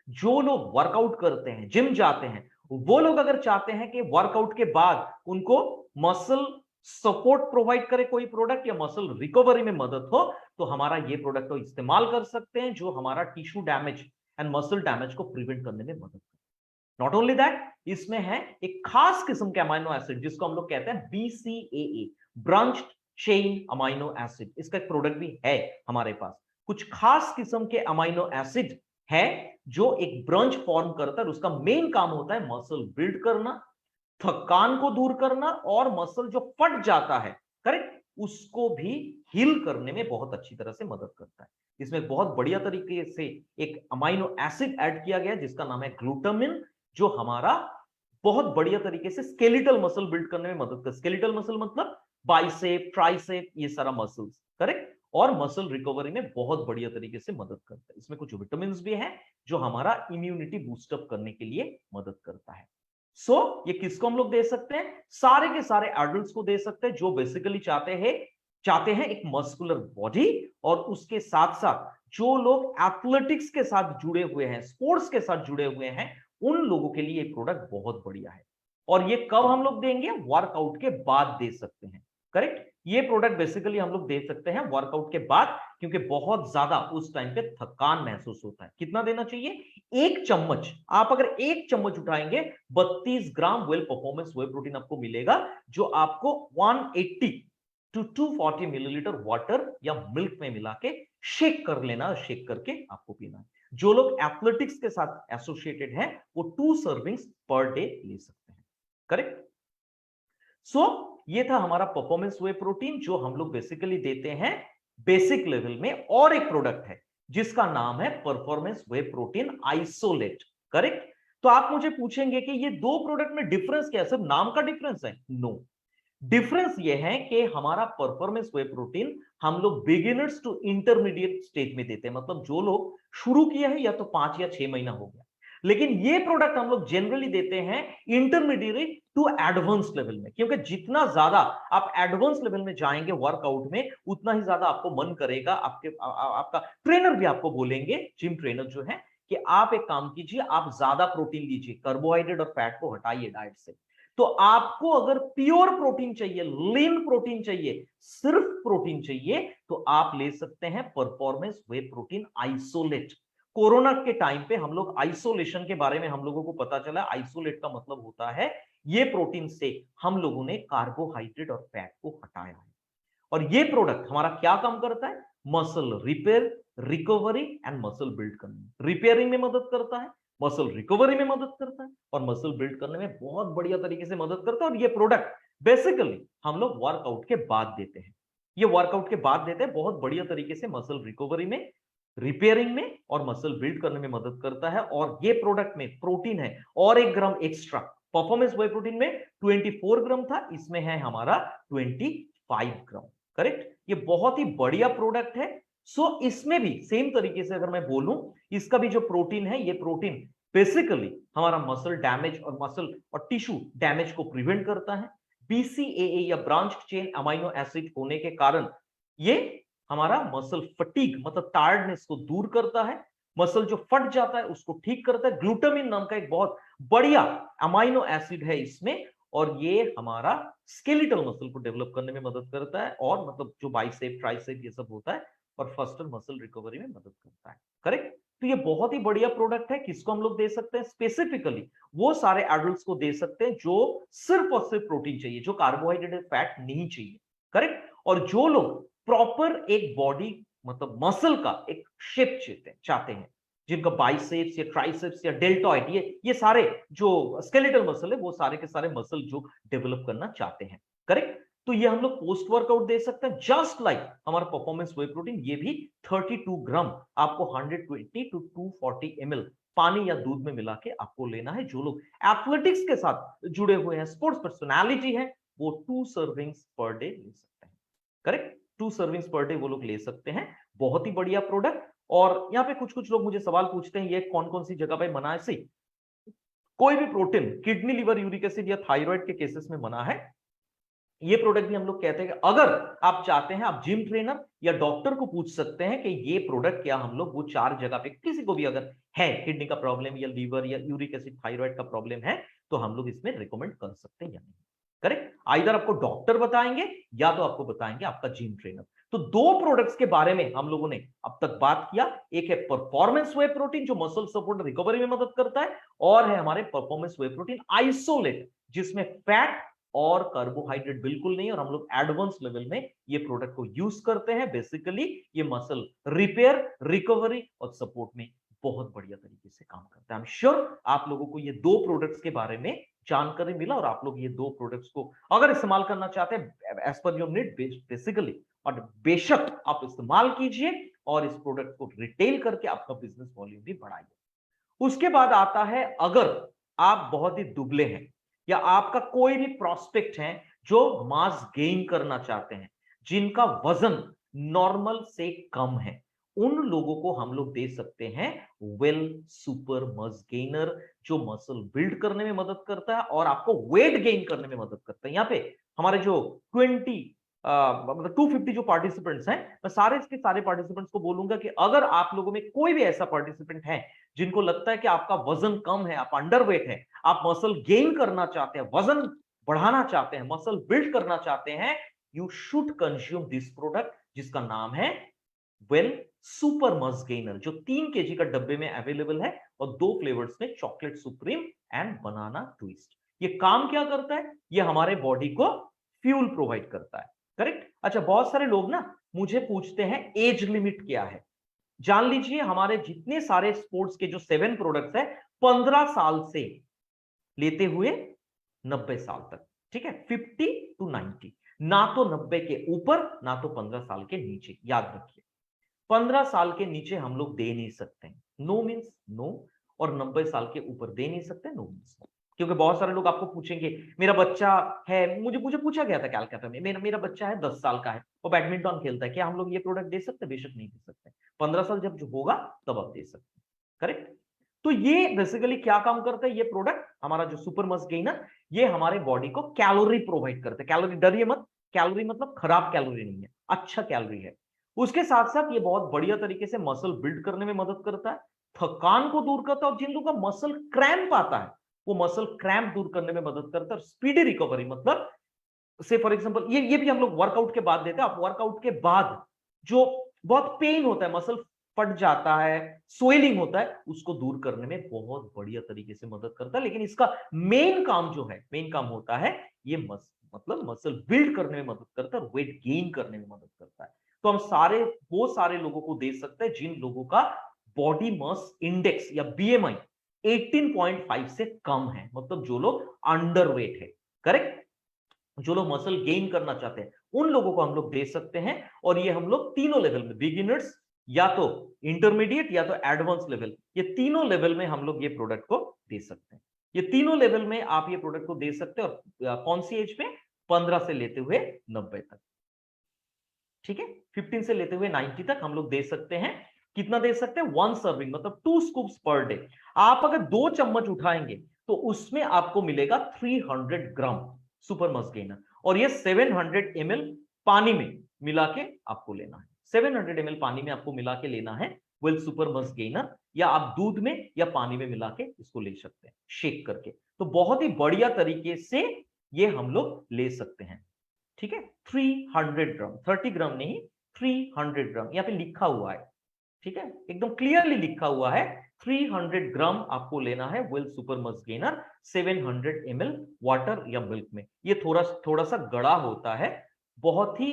जो लोग वर्कआउट करते हैं, जिम जाते हैं, वो लोग अगर चाहते हैं कि वर्कआउट के बाद उनको मसल सपोर्ट प्रोवाइड करे कोई प्रोडक्ट या मसल रिकवरी में मदद हो, तो हमारा ये प्रोडक्ट को इस्तेमाल कर सकते हैं, जो हमारा tissue damage and muscle damage को प्रिवेंट करने में मदद करे। नॉट ओनली दैट, इसमें है एक खास किस्म के अमाइनो एसिड जिसको हम लोग कहते हैं BCAA, branched chain amino acid. इसका एक प्रोडक्ट भी है हमारे पास। कुछ खास किस्म के अमाइनो एसिड है जो एक ब्रांच फॉर्म करता है, उसका मेन काम होता है मसल बिल्ड करना, थकान को दूर करना और मसल जो फट जाता है, करेक्ट, उसको भी हील करने में बहुत अच्छी तरह से मदद करता है। इसमें बहुत बढ़िया तरीके से एक अमाइनो एसिड ऐड किया गया जिसका नाम है ग्लूटामिन, जो हमारा बहुत बढ़िया तरीके से स्केलेटल मसल बिल्ड करने में मदद करता है। स्केलेटल मसल मतलब बाइसेप, ट्राइसेप, ये सारा मसल्स, करेक्ट, और मसल रिकवरी में बहुत बढ़िया तरीके से मदद करता है। इसमें कुछ विटामिन भी हैं जो हमारा इम्यूनिटी बूस्टअप करने के लिए मदद करता है। ये किसको हम लोग दे सकते हैं? सारे के सारे एडल्ट्स को दे सकते हैं जो बेसिकली चाहते हैं एक मस्कुलर बॉडी, और उसके साथ साथ जो लोग एथलेटिक्स के साथ जुड़े हुए हैं, स्पोर्ट्स के साथ जुड़े हुए हैं, उन लोगों के लिए ये प्रोडक्ट बहुत बढ़िया है। और ये कब हम लोग देंगे? वर्कआउट के बाद दे सकते हैं, करेक्ट। ये प्रोडक्ट बेसिकली हम लोग दे सकते हैं वर्कआउट के बाद, क्योंकि बहुत ज्यादा उस टाइम पे थकान महसूस होता है। कितना देना चाहिए? 1 चम्मच। आप अगर 1 चम्मच उठाएंगे, 32 ग्राम वेल परफॉर्मेंस वे प्रोटीन आपको मिलेगा, जो आपको 180 टू 240 मिलीलीटर वाटर या मिल्क में मिला के शेक कर लेना, शेक करके आपको पीना है। जो लोग एथलेटिक्स के साथ एसोसिएटेड है, वो 2 सर्विंग्स पर डे ले सकते हैं, करेक्ट। ये था हमारा परफॉर्मेंस वे प्रोटीन जो हम लोग बेसिकली देते हैं बेसिक लेवल में। और एक प्रोडक्ट है जिसका नाम है performance whey protein isolate, correct. तो आप मुझे पूछेंगे कि ये 2 प्रोडक्ट में डिफरेंस क्या है? सिर्फ नाम का डिफरेंस है? नो, डिफरेंस ये है कि हमारा परफॉर्मेंस वे प्रोटीन हम लोग बिगिनर्स टू इंटरमीडिएट स्टेज में देते हैं, मतलब जो लोग शुरू किए हैं या तो 5 या 6 महीना हो गया। लेकिन ये प्रोडक्ट हम लोग जनरली देते हैं इंटरमीडिएट टू एडवांस लेवल में, क्योंकि जितना ज्यादा आप एडवांस लेवल में जाएंगे वर्कआउट में, उतना ही ज्यादा आपको मन करेगा, आपका ट्रेनर भी आपको बोलेंगे, जिम ट्रेनर जो है, कि आप एक काम कीजिए, आप ज्यादा प्रोटीन लीजिए, कार्बोहाइड्रेट और फैट को हटाइए डाइट से। तो आपको अगर प्योर प्रोटीन चाहिए, लीन प्रोटीन चाहिए, सिर्फ प्रोटीन चाहिए, तो आप ले सकते हैं performance whey protein isolate. Corona के टाइम पे हम लोग आइसोलेशन के बारे में हम लोगों को पता चला। आइसोलेट का मतलब होता है ये प्रोटीन से हम लोगों ने कार्बोहाइड्रेट और फैट को हटाया है। और ये प्रोडक्ट हमारा क्या काम करता है? Muscle repair, recovery and muscle build करने, रिपेयरिंग में मदद करता है, मसल रिकवरी में मदद करता है, और मसल बिल्ड करने में बहुत बढ़िया तरीके से मदद करता है। और ये प्रोडक्ट बेसिकली हम लोग वर्कआउट के बाद देते हैं। ये वर्कआउट के बाद देते हैं, बहुत बढ़िया तरीके से मसल रिकवरी में, रिपेयरिंग में और मसल बिल्ड करने में मदद करता है। और ये प्रोडक्ट में प्रोटीन है और 1 ग्राम एक्स्ट्रा। परफॉर्मेंस वे प्रोटीन में 24 ग्राम था, इसमें है हमारा 25 ग्राम, करेक्ट। ये बहुत ही बढ़िया प्रोडक्ट है। इसमें भी सेम तरीके से अगर मैं बोलूं, इसका भी जो प्रोटीन है, ये प्रोटीन बेसिकली हमारा मसल डैमेज और मसल और टिश्यू डैमेज को प्रिवेंट करता है। BCAA या ब्रांच्ड चेन अमाइनो एसिड होने के कारण ये हमारा मसल फटीग मतलब टायर्डनेस को दूर करता है, मसल जो फट जाता है उसको ठीक करता है। ग्लूटामिन नाम का एक बहुत बढ़िया अमाइनो एसिड है इसमें, और ये हमारा स्केलेटल मसल को डेवलप करने में मदद करता है, और मतलब जो बाइसेप, ट्राइसेप ये सब होता है, और फास्टर मसल रिकवरी में मदद करता है, करेक्ट। तो ये बहुत ही बढ़िया प्रोडक्ट है। किसको हम लोग दे सकते हैं? स्पेसिफिकली वो सारे एडल्ट्स को दे सकते हैं जो सिर्फ और सिर्फ प्रोटीन चाहिए, जो कार्बोहाइड्रेट फैट नहीं चाहिए, करेक्ट। और जो लोग प्रॉपर एक बॉडी मतलब मसल का एक शेप चाहते हैं, जिनका बाइसेप्स या ट्राइसेप्स या डेल्टॉइड, ये सारे जो स्केलेटल मसल है, वो सारे के सारे मसल जो डेवलप करना चाहते हैं, करेक्ट। तो ये हम लोग पोस्ट वर्कआउट दे सकते हैं, जस्ट लाइक हमारा परफॉर्मेंस वे प्रोटीन। ये भी 32 ग्राम आपको 120 टू 240 ml पानी या दूध में मिला के आपको लेना है। जो लोग एथलेटिक्स के साथ जुड़े हुए हैं, स्पोर्ट्स पर्सनालिटी है, वो 2 सर्विंग्स पर डे ले सकते हैं, करेक्ट। 2 सर्विंग्स पर डे वो लोग ले सकते हैं। बहुत ही बढ़िया प्रोडक्ट। और यहाँ पे कुछ लोग मुझे सवाल पूछते हैं, ये कौन कौन सी जगह पे मना है? सही, कोई भी protein kidney, liver, uric acid या थायराइड के केसेस में मना है। ये प्रोडक्ट भी हम लोग कहते हैं कि अगर आप चाहते हैं, आप जिम ट्रेनर या डॉक्टर को पूछ सकते हैं कि ये प्रोडक्ट क्या हम लोग वो 4 जगह पे किसी को भी अगर है, किडनी का प्रॉब्लम या लीवर या यूरिक एसिड थायराइड का प्रॉब्लम है, तो हम लोग इसमें रिकमेंड कर सकते हैं या नहीं। करेक्ट, आइदर आपको डॉक्टर बताएंगे या तो आपको बताएंगे आपका जिम ट्रेनर। तो 2 प्रोडक्ट्स के बारे में हम लोगों ने अब तक बात किया। एक है परफॉर्मेंस वे प्रोटीन जो मसल सपोर्ट रिकवरी में मदद करता है, और है हमारे परफॉर्मेंस वे प्रोटीन आइसोलेट जिसमें फैट और कार्बोहाइड्रेट बिल्कुल नहीं, और हम लोग एडवांस लेवल में ये प्रोडक्ट को यूज करते हैं। बेसिकली ये मसल रिपेयर, रिकवरी और सपोर्ट में बहुत बढ़िया तरीके से काम करता है। आई एम श्योर आप लोगों को ये 2 प्रोडक्ट्स के बारे में जानकारी मिला, और आप लोग ये 2 प्रोडक्ट्स को अगर इस्तेमाल करना चाहते हैं as per your need basically, और बेशक आप इस्तेमाल कीजिए और इस प्रोडक्ट को रिटेल करके आपका बिजनेस वॉल्यूम भी बढ़ाइए। उसके बाद आता है, अगर आप बहुत ही दुबले हैं या आपका कोई भी प्रोस्पेक्ट है जो मास गेन करना चाहते हैं, जिनका वजन नॉर्मल से कम है, उन लोगों को हम लोग दे सकते हैं वेल सुपर मस गेनर जो मसल बिल्ड करने में मदद करता है और आपको वेट गेन करने में मदद करता है। यहाँ पे हमारे जो मतलब 250 जो पार्टिसिपेंट्स हैं, मैं सारे इसके सारे पार्टिसिपेंट्स को बोलूंगा कि अगर आप लोगों में कोई भी ऐसा पार्टिसिपेंट है जिनको लगता है कि आपका वजन कम है, आप अंडरवेट है, आप मसल गेन करना चाहते हैं, वजन बढ़ाना चाहते हैं, मसल बिल्ड करना चाहते हैं, you should consume this product जिसका नाम है वेल सुपर मस गेनर, जो 3 केजी का डब्बे में अवेलेबल है और 2 फ्लेवर्स में, chocolate supreme and banana twist. ये काम क्या करता है? ये हमारे बॉडी को फ्यूल प्रोवाइड करता है। करेक्ट। अच्छा, बहुत सारे लोग ना मुझे पूछते हैं एज लिमिट क्या है। जान लीजिए, हमारे जितने सारे स्पोर्ट्स के जो 7 प्रोडक्ट्स है, 15 साल से लेते हुए 90 साल तक, ठीक है, 50 to 90, ना तो 90 के ऊपर ना तो 15 साल के नीचे। याद रखिए, 15 साल के नीचे हम लोग दे नहीं सकते, नो मीन्स नो, और 90 साल के ऊपर दे नहीं सकते, नो मीन्स नो। क्योंकि बहुत सारे लोग आपको पूछेंगे, मेरा बच्चा है, मुझे पूछा गया था कैलकाटा में, मेरा बच्चा है 10 साल का है, वो बैडमिंटन खेलता है, क्या हम लोग ये प्रोडक्ट दे सकते हैं? बेशक नहीं दे सकते। 15 साल जब जो होगा तब आप दे सकते हैं। करेक्ट। तो ये बेसिकली क्या काम करता है? ये प्रोडक्ट हमारा जो सुपर मस गेनर, ये हमारे बॉडी को कैलोरी प्रोवाइड करता है। कैलोरी, डरिए मत, कैलोरी मतलब खराब कैलोरी नहीं है, अच्छा कैलोरी है। उसके साथ साथ ये बहुत बढ़िया तरीके से मसल बिल्ड करने में मदद करता है, थकान को दूर करता है, और जिन लोगों का मसल क्रैम्प आता है वो मसल क्रैम्प दूर करने में मदद करता है। स्पीडी रिकवरी मतलब से फॉर एग्जांपल ये भी हम लोग वर्कआउट के बाद देते हैं। आप वर्कआउट के बाद जो बहुत पेन होता है, मसल फट जाता है, स्वेलिंग होता है, उसको दूर करने में बहुत बढ़िया तरीके से मदद करता है। लेकिन इसका मेन काम जो है, मेन काम होता है ये मतलब मसल बिल्ड करने में मदद करता है और वेट गेन करने में मदद करता है। तो हम वो सारे लोगों को दे सकते हैं जिन लोगों का बॉडी मास इंडेक्स या बीएमआई 18.5 से कम है, मतलब जो लोग अंडरवेट है। करेक्ट। जो लोग मसल गेन करना चाहते हैं उन लोगों को हम लोग दे सकते हैं, और ये हम लोग तीनों लेवल में, बिगिनर्स या तो इंटरमीडिएट या तो एडवांस लेवल, ये तीनों लेवल में हम लोग ये प्रोडक्ट को दे सकते हैं। ये तीनों लेवल में आप ये प्रोडक्ट को दे सकते हैं, और कौन सी एज में? 15 से लेते हुए 90 तक, ठीक है। 15 से लेते हुए 90 तक हम लोग दे सकते हैं। कितना दे सकते हैं? 1 सर्विंग मतलब 2 स्कूप्स पर डे। आप अगर 2 चम्मच उठाएंगे तो उसमें आपको मिलेगा 300 ग्राम सुपर मस गेनर, और ये 700 ml पानी में मिला के आपको लेना है। 700 ml पानी में आपको मिला के लेना है वेल सुपर मस गेनर, या आप दूध में या पानी में मिला के इसको ले सकते हैं शेक करके। तो बहुत ही बढ़िया तरीके से ये हम लोग ले सकते हैं, ठीक है। 300 ग्राम, 30 ग्राम नहीं, 300 ग्राम यहाँ पे लिखा हुआ है, ठीक है, एकदम क्लियरली लिखा हुआ है। 300 ग्राम आपको लेना है वेल सुपर मस गेनर 700 ml वाटर या मिल्क में। ये थोड़ा सा गड़ा होता है, बहुत ही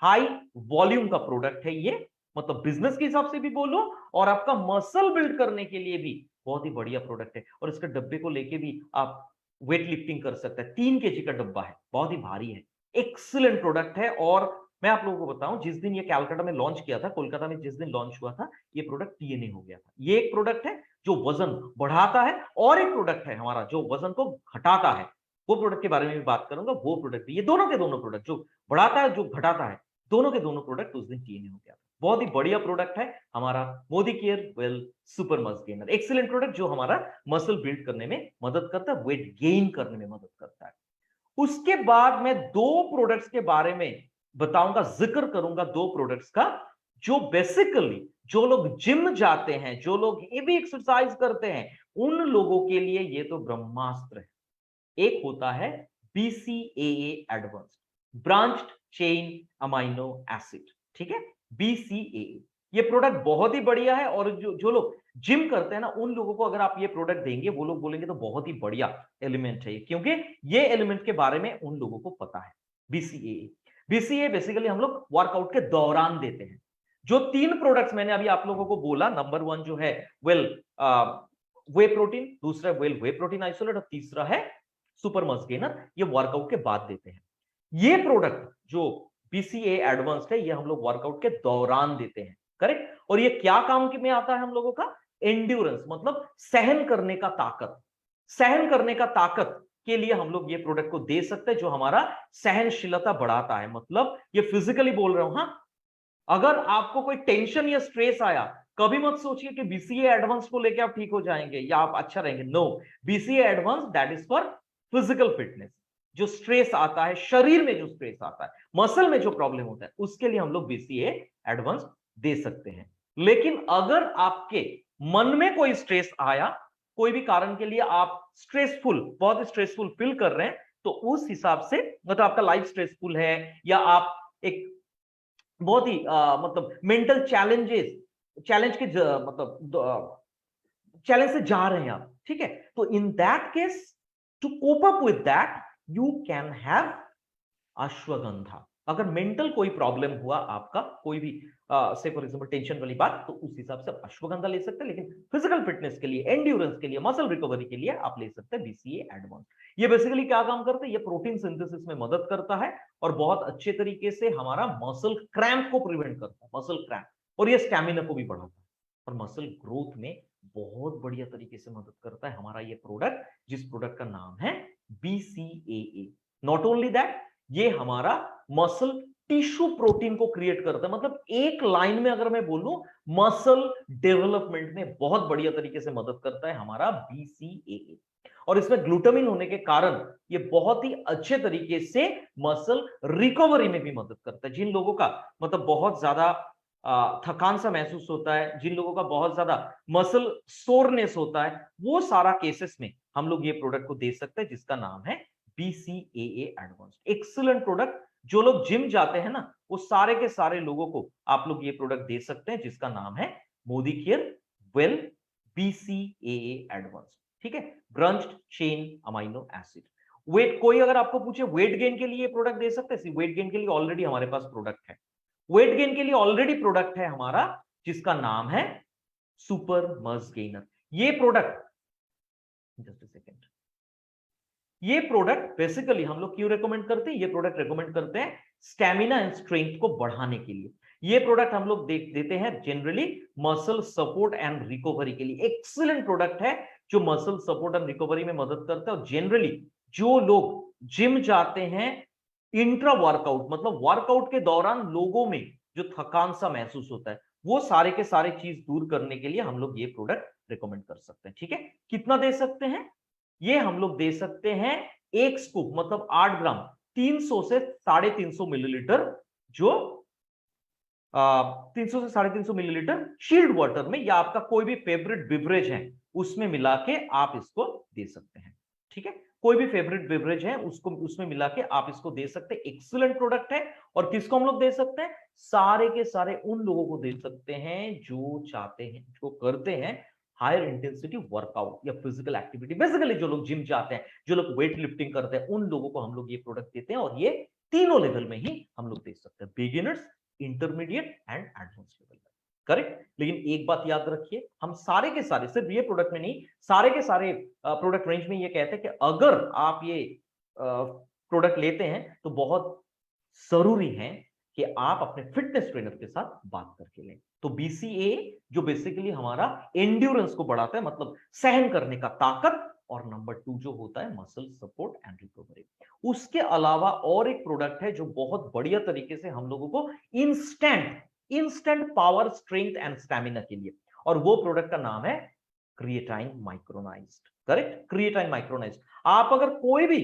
हाई वॉल्यूम का प्रोडक्ट है ये, मतलब बिजनेस के हिसाब से भी बोलो और आपका मसल बिल्ड करने के लिए भी बहुत ही बढ़िया प्रोडक्ट है। और इसके डब्बे को लेके भी आप वेट लिफ्टिंग कर सकते हैं। 3 केजी का डब्बा है, बहुत ही भारी है, एक्सीलेंट प्रोडक्ट है। और मैं आप लोगों को बताऊं, जिस दिन ये कलकत्ता में लॉन्च किया था, कोलकाता में जिस दिन लॉन्च हुआ था, ये प्रोडक्ट टीएनए हो गया था। ये एक प्रोडक्ट है जो वजन बढ़ाता है, और एक प्रोडक्ट है हमारा जो वजन को घटाता है। वो प्रोडक्ट के बारे में भी बात करूंगा। वो प्रोडक्ट, ये दोनों के दोनों प्रोडक्ट, जो बढ़ाता है जो घटाता है, दोनों के दोनों प्रोडक्ट उस दिन टीएनए हो गया था। बहुत ही बढ़िया प्रोडक्ट है हमारा मोदी केयर वेल सुपर मस गेनर, एक्सीलेंट प्रोडक्ट जो हमारा मसल बिल्ड करने में मदद करता है, वेट गेन करने में मदद करता है। उसके बाद मैं 2 प्रोडक्ट्स के बारे में बताऊंगा, जिक्र करूंगा 2 प्रोडक्ट्स का, जो बेसिकली जो लोग जिम जाते हैं, जो लोग हेवी एक्सरसाइज करते हैं, उन लोगों के लिए ये तो ब्रह्मास्त्र है। एक होता है BCAA advanced, branched chain amino acid, ठीक है, BCAA। ये प्रोडक्ट बहुत ही बढ़िया है, और जो लोग जिम करते हैं ना, उन लोगों को अगर आप ये प्रोडक्ट देंगे, वो लोग बोलेंगे तो बहुत ही बढ़िया एलिमेंट है, क्योंकि ये एलिमेंट के बारे में उन लोगों को पता है। BCAA बेसिकली हम लोग वर्कआउट के दौरान देते हैं। जो 3 प्रोडक्ट्स मैंने अभी आप लोगों को बोला, नंबर 1 जो है वे प्रोटीन, दूसरा वे प्रोटीन आइसोलेट, और तीसरा है सुपर मस्ल गेनर, ये वर्कआउट के बाद देते हैं। ये प्रोडक्ट जो BCAA एडवांस्ड है, ये हम लोग वर्कआउट के दौरान देते हैं, करेक्ट। और ये क्या काम में आता है हम लोगों का? एंड्योरेंस, मतलब सहन करने का ताकत, सहन करने का ताकत के लिए हम लोग ये प्रोडक्ट को दे सकते हैं, जो हमारा सहनशीलता बढ़ाता है। मतलब ये फिजिकली बोल रहा हूं, हाँ, अगर आपको कोई टेंशन या स्ट्रेस आया, कभी मत सोचिए कि BCAA एडवांस को लेके आप ठीक हो जाएंगे या आप अच्छा रहेंगे। No, BCAA advance that is for physical fitness. जो स्ट्रेस आता है, शरीर में जो स्ट्रेस आता है, मसल में जो प्रॉब्लम होता है, उसके लिए हम लोग BCAA एडवांस दे सकते हैं। लेकिन अगर आपके मन में कोई स्ट्रेस आया, कोई भी कारण के लिए आप स्ट्रेसफुल, बहुत स्ट्रेसफुल फील कर रहे हैं, तो उस हिसाब से, मतलब आपका लाइफ स्ट्रेसफुल है, या आप एक बहुत ही मतलब मेंटल चैलेंज के मतलब चैलेंज से जा रहे हैं आप, ठीक है, तो in that case, to cope up with that, you can have ashwagandha. अगर मेंटल कोई प्रॉब्लम हुआ आपका, कोई भी से फॉर एग्जांपल टेंशन वाली बात, तो उस हिसाब से अश्वगंधा ले सकते हैं। लेकिन फिजिकल फिटनेस के लिए, एंड्योरेंस के लिए, मसल रिकवरी के लिए आप ले सकते हैं BCAA एडवांस। ये बेसिकली क्या काम करते हैं? ये प्रोटीन सिंथेसिस में मदद करता है, और बहुत अच्छे तरीके से हमारा मसल क्रैम्प को प्रिवेंट करता है, मसल क्रैम्प, और ये स्टैमिना को भी बढ़ाता है, और मसल ग्रोथ में बहुत बढ़िया तरीके से मदद करता है हमारा ये प्रोडक्ट, जिस प्रोडक्ट का नाम है BCAA। नॉट ओनली दैट, ये हमारा मसल टिश्यू प्रोटीन को क्रिएट करता है। मतलब एक लाइन में अगर मैं बोलूं, मसल डेवलपमेंट में बहुत बढ़िया तरीके से मदद करता है हमारा BCAA। और इसमें ग्लूटामिन होने के कारण ये बहुत ही अच्छे तरीके से मसल रिकवरी में भी मदद करता है। जिन लोगों का मतलब बहुत ज्यादा थकान सा महसूस होता है, जिन लोगों का बहुत ज्यादा मसल सोरनेस होता है, वो सारा केसेस में हम लोग ये प्रोडक्ट को दे सकते हैं, जिसका नाम है BCAA एडवांस्ड। Excellent product. जो लोग जिम जाते हैं ना, वो सारे के सारे लोगों को आप लोग ये प्रोडक्ट दे सकते हैं, जिसका नाम है मोदीकेयर वेल BCAA एडवांस्ड, ठीक है, branched chain amino acid. Wait, कोई अगर आपको पूछे वेट गेन के लिए ये प्रोडक्ट दे सकते हैं? वेट गेन के लिए ऑलरेडी हमारे पास प्रोडक्ट है। वेट गेन के लिए ऑलरेडी प्रोडक्ट है हमारा, जिसका नाम है सुपर मस्ल गेनर। ये प्रोडक्ट, जस्ट अ सेकेंड, ये प्रोडक्ट बेसिकली हम लोग क्यों रेकमेंड करते हैं? ये प्रोडक्ट रेकमेंड करते हैं स्टैमिना एंड स्ट्रेंथ को बढ़ाने के लिए। ये प्रोडक्ट हम लोग देते हैं generally muscle support and recovery के लिए। एक्सीलेंट प्रोडक्ट है जो मसल सपोर्ट एंड रिकवरी में मदद करता है। और जनरली जो लोग जिम जाते हैं, इंट्रा वर्कआउट, मतलब वर्कआउट के दौरान लोगों में जो थकान सा महसूस होता है, वो सारे के सारे चीज दूर करने के लिए हम लोग ये प्रोडक्ट रिकमेंड कर सकते हैं, ठीक है। कितना दे सकते हैं? ये हम लोग दे सकते हैं 1 स्कूप, मतलब 8 ग्राम, 300 से 350 मिलीलीटर, जो 300 से 350 मिलीलीटर शील्ड वाटर में, या आपका कोई भी फेवरेट बिवरेज है उसमें मिला के आप इसको दे सकते हैं, ठीक है। कोई भी फेवरेट बिवरेज है उसको उसमें मिला के आप इसको दे सकते हैं। एक्सीलेंट प्रोडक्ट है। और किसको हम लोग दे सकते हैं? सारे के सारे उन लोगों को दे सकते हैं जो चाहते हैं, जो करते हैं हायर इंटेंसिटी वर्कआउट या फिजिकल एक्टिविटी। बेसिकली जो लोग जिम जाते हैं, जो लोग वेट लिफ्टिंग करते हैं, उन लोगों को हम लोग ये प्रोडक्ट देते हैं। और ये तीनों लेवल में ही हम लोग दे सकते हैं, beginners, intermediate and advance level में, करेक्ट। लेकिन एक बात याद रखिए, हम सारे के सारे, सिर्फ ये प्रोडक्ट में नहीं, सारे के सारे प्रोडक्ट रेंज में ये कहते हैं कि अगर आप ये प्रोडक्ट लेते हैं तो बहुत जरूरी है कि आप अपने फिटनेस ट्रेनर के साथ बात करके लें। तो BCAA जो बेसिकली हमारा एंड्योरेंस को बढ़ाता है, मतलब सहन करने का ताकत, और नंबर 2 जो होता है मसल सपोर्ट एंड रिकवरी। उसके अलावा और एक प्रोडक्ट है जो बहुत बढ़िया तरीके से हम लोगों को instant power, strength and stamina के लिए, और वो प्रोडक्ट का नाम है क्रिएटाइन माइक्रोनाइज्ड, करेक्ट, क्रिएटाइन माइक्रोनाइज्ड। आप अगर कोई भी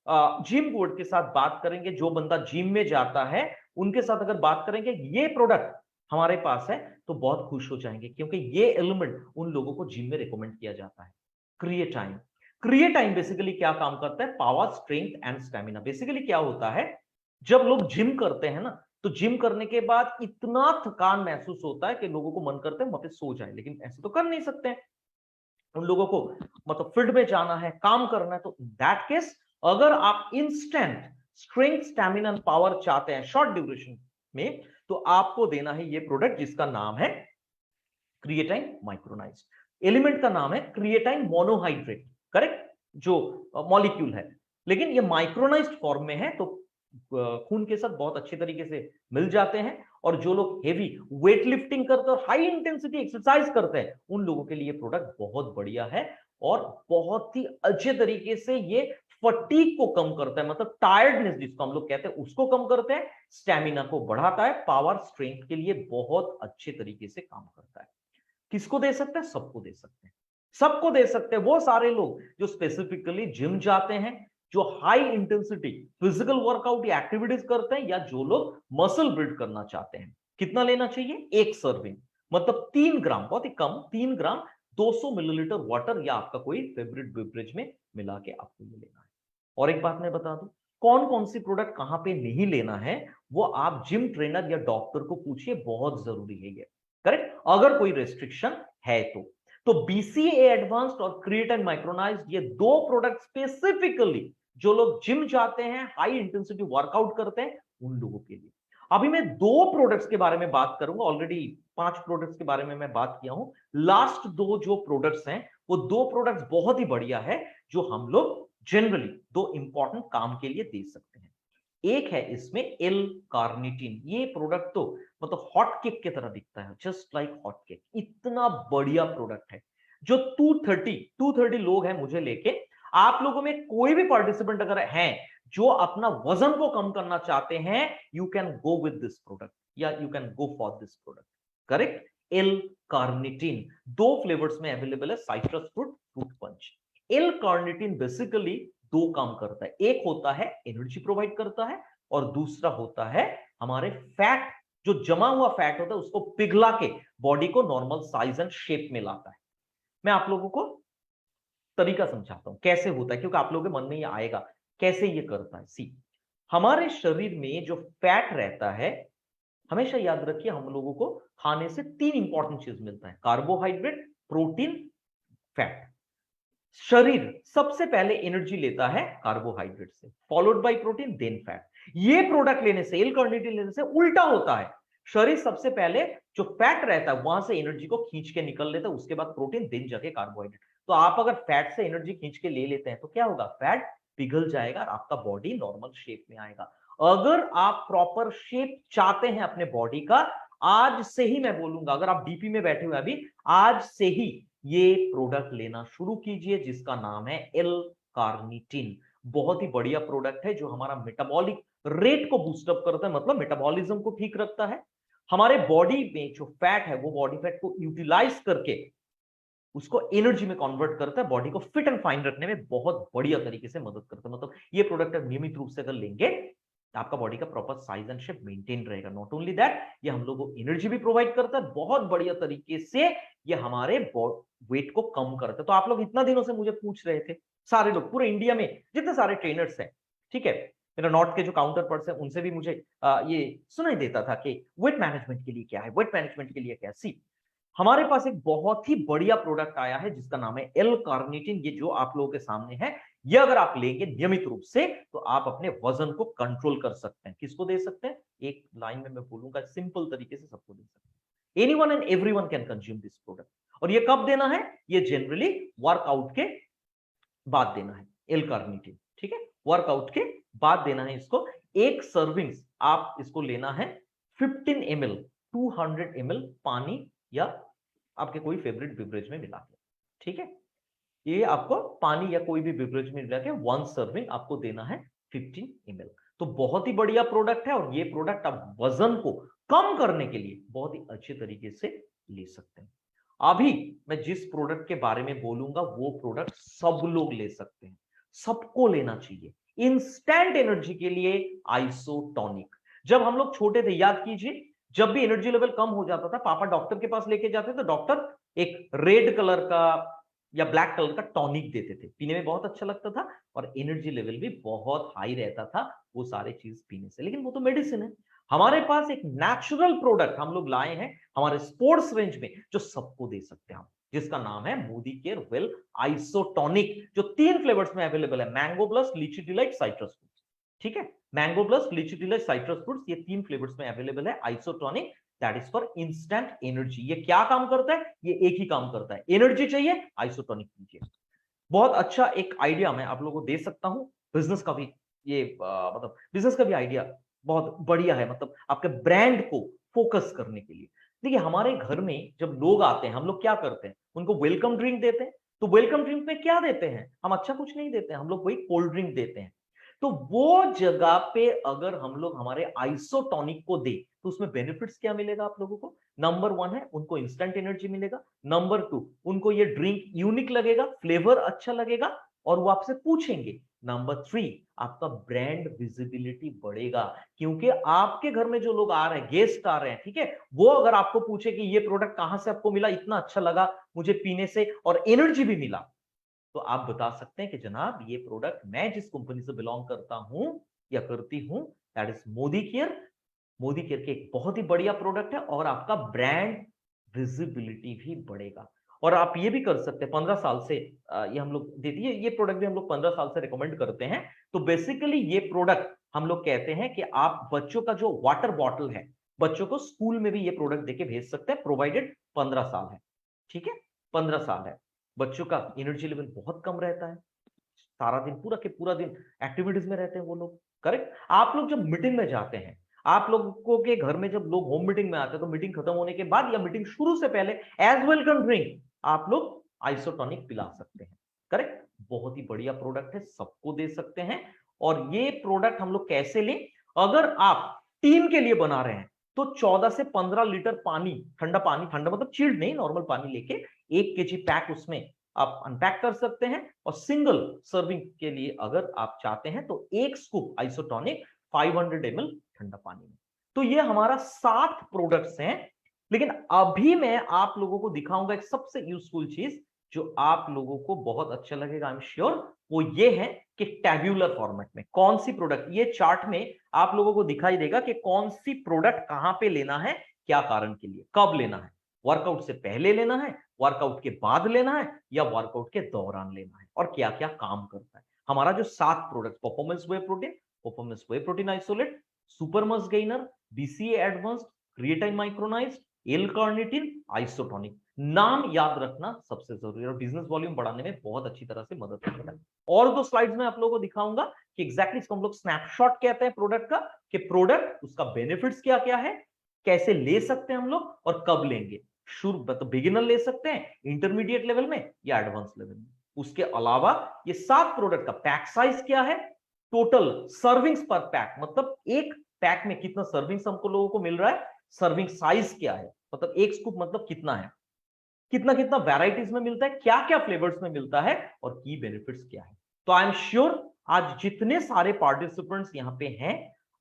जिम बोर्ड के साथ बात करेंगे, जो बंदा जिम में जाता है उनके साथ अगर बात करेंगे ये प्रोडक्ट हमारे पास है तो बहुत खुश हो जाएंगे, क्योंकि ये एलिमेंट उन लोगों को जिम में रिकमेंड किया जाता है। क्रिएटाइन। क्रिएटाइन बेसिकली क्या काम करता है? Power, strength and stamina. Basically क्या होता है, जब लोग जिम करते हैं ना, तो जिम करने के बाद इतना थकान महसूस होता है कि लोगों को मन करता है वहां पे सो जाए, लेकिन ऐसे तो कर नहीं सकते हैं। उन लोगों को मतलब फील्ड में जाना है, काम करना है, तो इन दैट केस अगर आप इंस्टेंट स्ट्रेंथ, स्टैमिना, पावर चाहते हैं शॉर्ट ड्यूरेशन में, तो आपको देना है ये प्रोडक्ट जिसका नाम है क्रिएटाइन माइक्रोनाइज्ड। एलिमेंट का नाम है क्रिएटाइन मोनोहाइड्रेट, करेक्ट, जो मॉलिक्यूल है, लेकिन ये माइक्रोनाइज्ड फॉर्म में है, तो खून के साथ बहुत अच्छे तरीके से मिल जाते हैं। और जो लोग हेवी वेट लिफ्टिंग करते हैं और हाई इंटेंसिटी एक्सरसाइज करते हैं, उन लोगों के लिए प्रोडक्ट बहुत बढ़िया है और बहुत ही अच्छे तरीके से ये फटीग को कम करता है, मतलब टायर्डनेस जिसको हम लोग कहते हैं उसको कम करते हैं, स्टैमिना को बढ़ाता है, पावर, स्ट्रेंथ के लिए बहुत अच्छे तरीके से काम करता है। किसको दे सकते हैं? सबको दे सकते हैं, सबको दे सकते हैं। वो सारे लोग जो स्पेसिफिकली जिम जाते हैं, जो हाई इंटेंसिटी फिजिकल वर्कआउट या एक्टिविटीज करते हैं, या जो लोग मसल बिल्ड करना चाहते हैं। कितना लेना चाहिए? एक सर्विंग, मतलब 3 ग्राम, बहुत ही कम, 3 ग्राम 200 मिलीलीटर वाटर या आपका कोई फेवरेट बेवरेज में मिला के आपको ये लेना है। और एक बात मैं बता दूं, कौन कौन सी प्रोडक्ट कहां पे नहीं लेना है वो आप जिम ट्रेनर या डॉक्टर को पूछिए, बहुत जरूरी है ये, करेक्ट, अगर कोई रेस्ट्रिक्शन है तो बीसीए एडवांस्ड और क्रिएटाइन माइक्रोनाइज्ड, ये दो प्रोडक्ट स्पेसिफिकली जो लोग जिम जाते हैं, हाई इंटेंसिटी वर्कआउट करते हैं, उन लोगों के लिए। अभी मैं 2 प्रोडक्ट्स के बारे में बात करूंगा, ऑलरेडी 5 प्रोडक्ट्स के बारे में मैं बात किया हूं। लास्ट 2 जो प्रोडक्ट्स हैं वो 2 प्रोडक्ट्स बहुत ही बढ़िया है, जो हम लोग जनरली 2 इंपॉर्टेंट काम के लिए दे सकते हैं। एक है इसमें एल कार्निटिन, ये प्रोडक्ट तो मतलब हॉट केक की तरह दिखता है, जस्ट लाइक हॉट केक, इतना बढ़िया प्रोडक्ट है। जो 230 लोग हैं मुझे लेके, आप लोगों में कोई भी पार्टिसिपेंट अगर हैं जो अपना वजन को कम करना चाहते हैं, you can go with this product या you can go for this product, correct. L carnitine 2 flavours में अवेलेबल है, citrus fruit, fruit punch. L carnitine basically 2 काम करता है, एक होता है एनर्जी प्रोवाइड करता है, और दूसरा होता है हमारे फैट, जो जमा हुआ फैट होता है उसको पिघला के बॉडी को नॉर्मल साइज एंड शेप में लाता है। मैं आप लोगों को तरीका समझाता हूं कैसे होता है, क्योंकि आप लोगों के मन में ये आएगा कैसे ये करता है। सी, हमारे शरीर में जो फैट रहता है, हमेशा याद रखिए हम लोगों को खाने से 3 इंपॉर्टेंट चीज मिलता है, कार्बोहाइड्रेट, प्रोटीन, फैट। शरीर सबसे पहले एनर्जी लेता है कार्बोहाइड्रेट से, followed by protein, then fat. ये प्रोडक्ट लेने से, एल कार्निटिन लेने से उल्टा होता है, शरीर सबसे पहले जो फैट रहता है वहां से एनर्जी को खींच के निकल लेता है, उसके बाद प्रोटीन, देन जाके कार्बोहाइड्रेट। तो आप अगर फैट से एनर्जी खींच के ले लेते हैं तो क्या होगा? फैट पिघल जाएगा और आपका बॉडी नॉर्मल शेप में आएगा। अगर आप प्रॉपर शेप चाहते हैं अपने बॉडी का, आज से ही मैं बोलूंगा, अगर आप डीपी में बैठे हुए अभी, आज से ही ये प्रोडक्ट लेना शुरू कीजिए, जिसका नाम है एल कार्निटिन। बहुत ही बढ़िया प्रोडक्ट है जो हमारा मेटाबॉलिक रेट को बूस्टअप करता है, मतलब मेटाबॉलिज्म को ठीक रखता है। हमारे बॉडी में जो फैट है वो बॉडी फैट को यूटिलाइज करके उसको एनर्जी में कन्वर्ट करता है, बॉडी को फिट एंड फाइन रखने में बहुत बढ़िया तरीके से मदद करता है। मतलब ये प्रोडक्ट नियमित रूप से अगर लेंगे, आपका बॉडी का proper size and shape maintain रहेगा। नॉट ओनली दैट, ये हम लोग को एनर्जी भी प्रोवाइड करता है बहुत बढ़िया तरीके से, ये हमारे वेट को कम करता है। तो आप लोग इतना दिनों से मुझे पूछ रहे थे, सारे लोग पूरे इंडिया में जितने सारे ट्रेनर्स हैं, ठीक है, मेरा नॉर्थ के जो काउंटर पर्स है उनसे भी मुझे ये सुनाई देता था कि वेट मैनेजमेंट के लिए क्या है, वेट मैनेजमेंट के लिए क्या है। सी, हमारे पास एक बहुत ही बढ़िया प्रोडक्ट आया है जिसका नाम है एल कार्निटिन। ये जो आप लोगों के सामने है, ये अगर आप लेंगे नियमित रूप से तो आप अपने वजन को कंट्रोल कर सकते हैं। किसको दे सकते हैं? एक लाइन में मैं बोलूंगा, सिंपल तरीके से सबको दे सकते हैं। Anyone and everyone can consume this product. और ये कब देना है? ये जनरली वर्कआउट के बाद देना है, एल कार्निटिन, ठीक है, वर्कआउट के बाद देना है इसको। एक सर्विंग्स आप इसको लेना है 15 ml, 200 ml पानी या आपके कोई फेवरेट बेवरेज में मिला के, ठीक है, ये आपको पानी या कोई भी बेवरेज में मिला के 1 सर्विंग आपको देना है 15 ml। तो बहुत ही बढ़िया प्रोडक्ट है, और ये प्रोडक्ट आप वजन को कम करने के लिए बहुत ही अच्छे तरीके से ले सकते हैं। अभी मैं जिस प्रोडक्ट के बारे में बोलूंगा वो प्रोडक्ट सब लोग ले सकते हैं, सबको लेना चाहिए। इंस्टेंट एनर्जी के लिए आइसोटोनिक। जब हम लोग छोटे थे, याद कीजिए, जब भी एनर्जी लेवल कम हो जाता था, पापा डॉक्टर के पास लेके जाते तो डॉक्टर एक रेड कलर का या ब्लैक कलर का टॉनिक देते थे, पीने में बहुत अच्छा लगता था और एनर्जी लेवल भी बहुत हाई रहता था वो सारे चीज पीने से। लेकिन वो तो मेडिसिन है। हमारे पास एक नेचुरल प्रोडक्ट हम लोग लाए हैं हमारे स्पोर्ट्स रेंज में जो सबको दे सकते हैं हम, जिसका नाम है मोदी केयर वेल आइसोटोनिक, जो 3 फ्लेवर्स में अवेलेबल है, मैंगो प्लस लीची डिलाइट साइट्रस फ्रूट्स। ठीक है, मैंगो प्लस लीची डिलाइट साइट्रस फ्रूट्स, ये 3 फ्लेवर्स में अवेलेबल है isotonic, that is for instant energy. ये क्या काम करता है? ये एक ही काम करता है, एनर्जी चाहिए आइसोटोनिक लीजिए। बहुत अच्छा एक आइडिया मैं आप लोगों को दे सकता हूं, बिजनेस का भी ये मतलब बिजनेस का भी आइडिया बहुत बढ़िया है, मतलब आपके ब्रांड को फोकस करने के लिए। देखिए, हमारे घर में जब लोग आते हैं, हम लोग क्या करते हैं? उनको वेलकम ड्रिंक देते हैं। तो वेलकम ड्रिंक में क्या देते हैं? हम अच्छा कुछ नहीं देते हैं, हम लोग वही कोल्ड ड्रिंक देते हैं। तो वो जगह पे अगर हम लोग हमारे आइसोटोनिक को दे तो उसमें बेनिफिट्स क्या मिलेगा आप लोगों को? नंबर 1 है, उनको इंस्टेंट एनर्जी मिलेगा। नंबर 2, उनको ये ड्रिंक यूनिक लगेगा, फ्लेवर अच्छा लगेगा और वो आपसे पूछेंगे। नंबर 3, आपका ब्रांड विजिबिलिटी बढ़ेगा, क्योंकि आपके घर में जो लोग आ रहे हैं, गेस्ट आ रहे हैं, ठीक है, वो अगर आपको पूछे कि ये प्रोडक्ट कहां से आपको मिला, इतना अच्छा लगा मुझे पीने से और एनर्जी भी मिला, तो आप बता सकते हैं कि जनाब ये प्रोडक्ट मैं जिस कंपनी से बिलोंग करता हूं या करती हूं, that is Modi care. Modi care के एक बहुत ही बढ़िया प्रोडक्ट है और आपका ब्रांड विजिबिलिटी भी बढ़ेगा। और आप ये भी कर सकते हैं, 15 साल से ये हम लोग देती है, ये प्रोडक्ट भी हम लोग 15 साल से रिकमेंड करते हैं। तो बेसिकली ये प्रोडक्ट हम लोग कहते हैं कि आप बच्चों का जो वाटर बॉटल है, बच्चों को स्कूल में भी ये प्रोडक्ट देके भेज सकते हैं, प्रोवाइडेड 15 साल है। ठीक है, 15 साल है। बच्चों का एनर्जी लेवल बहुत कम रहता है, सारा दिन पूरा के पूरा दिन एक्टिविटीज में रहते हैं वो लोग। करेक्ट। आप लोग जब मीटिंग में जाते हैं, आप लोगों के घर में जब लोग होम मीटिंग में आते हैं, तो मीटिंग खत्म होने के बाद या मीटिंग शुरू से पहले एज वेलकम ड्रिंक आप लोग आइसोटोनिक पिला सकते हैं। करेक्ट। बहुत ही बढ़िया प्रोडक्ट है, सबको दे सकते हैं। और ये प्रोडक्ट हम लोग कैसे लें? अगर आप टीम के लिए बना रहे हैं तो 14 से 15 लीटर पानी, ठंडा पानी, ठंडा मतलब चिल्ड नहीं, नॉर्मल पानी लेके 1 केजी पैक उसमें आप अनपैक कर सकते हैं। और सिंगल सर्विंग के लिए अगर आप चाहते हैं तो 1 स्कूप आइसोटोनिक 500 ml ठंडा पानी में। तो ये हमारा 7 प्रोडक्ट्स हैं। लेकिन अभी मैं आप लोगों को दिखाऊंगा एक सबसे यूजफुल चीज जो आप लोगों को बहुत अच्छा लगेगा, आई एम श्योर। वो ये है कि टैब्यूलर फॉर्मेट में कौन सी प्रोडक्ट, ये चार्ट में आप लोगों को दिखाई देगा कि कौन सी प्रोडक्ट कहां पे लेना है, क्या कारण के लिए, कब लेना है। वर्कआउट से पहले लेना है, वर्कआउट के बाद लेना है, या वर्कआउट के दौरान लेना है, और क्या क्या काम करता है। हमारा जो 7 product, performance whey protein isolate, super mass gainer, BCA advanced, creatine micronised, L carnitine, isotonic, नाम याद रखना सबसे जरूरी है और बिजनेस वॉल्यूम बढ़ाने में बहुत अच्छी तरह से मदद करेगा। और 2 स्लाइड्स में आप लोगों को दिखाऊंगा कि एग्जैक्टली इसको हम लोग स्नैपशॉट कहते हैं प्रोडक्ट का, कि प्रोडक्ट उसका बेनिफिट्स क्या क्या है, कैसे ले सकते हैं हम लोग और कब लेंगे। शुरू मतलब बिगिनर ले सकते हैं, इंटरमीडिएट लेवल में या एडवांस लेवल में। उसके अलावा ये 7 प्रोडक्ट का पैक साइज क्या है, टोटल सर्विंग्स पर पैक, मतलब एक पैक में कितना सर्विंग्स हमको लोगों को मिल रहा है, सर्विंग साइज क्या है, मतलब 1 स्कूप मतलब कितना है, कितना कितना वैरायटीज में मिलता है, क्या क्या फ्लेवर्स में मिलता है और की बेनिफिट्स क्या है। तो आई एम श्योर आज जितने सारे पार्टिसिपेंट्स यहां पे हैं,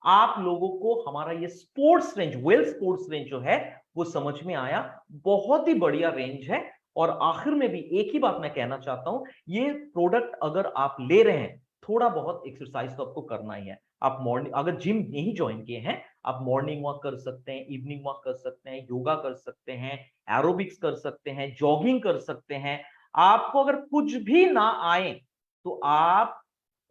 आप लोगों को हमारा ये sports range, well sports range जो है वो समझ में आया। बहुत ही बढ़िया रेंज है। और आखिर में भी एक ही बात मैं कहना चाहता हूं, ये प्रोडक्ट अगर आप ले रहे हैं, थोड़ा बहुत एक्सरसाइज तो आपको करना ही है। आप मॉर्निंग अगर जिम नहीं ज्वाइन किए हैं, आप मॉर्निंग वॉक कर सकते हैं, इवनिंग वॉक कर सकते हैं, योगा कर सकते हैं, एरोबिक्स कर सकते हैं, जॉगिंग कर सकते हैं। आपको अगर कुछ भी ना आए तो आप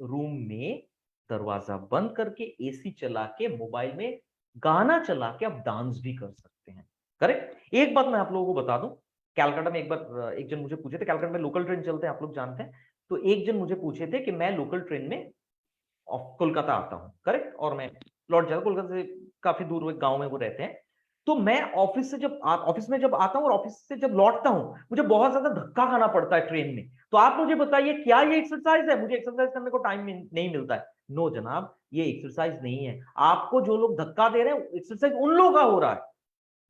रूम में दरवाजा बंद करके एसी चला के मोबाइल में गाना चला के आप डांस भी कर सकते हैं। करेक्ट। एक बात मैं आप लोगों को बता दूं, कैलकाटा में एक बार एक जन मुझे पूछे थे, कैलकाटा में लोकल ट्रेन चलते हैं, आप लोग जानते हैं। तो एक जन मुझे पूछे थे कि मैं लोकल ट्रेन में कोलकाता आता हूँ, करेक्ट, और मैं लौट जाता, कोलकाता से काफी दूर एक गांव में वो रहते हैं। तो मैं ऑफिस में जब आता हूँ और ऑफिस से जब लौटता हूँ, मुझे बहुत ज्यादा धक्का खाना पड़ता है ट्रेन में। तो आप मुझे बताइए क्या ये एक्सरसाइज है? मुझे एक्सरसाइज करने को टाइम नहीं मिलता है। नो जनाब, ये एक्सरसाइज नहीं है। आपको जो लोग धक्का दे रहे हैं, एक्सरसाइज उन लोगों का हो रहा है,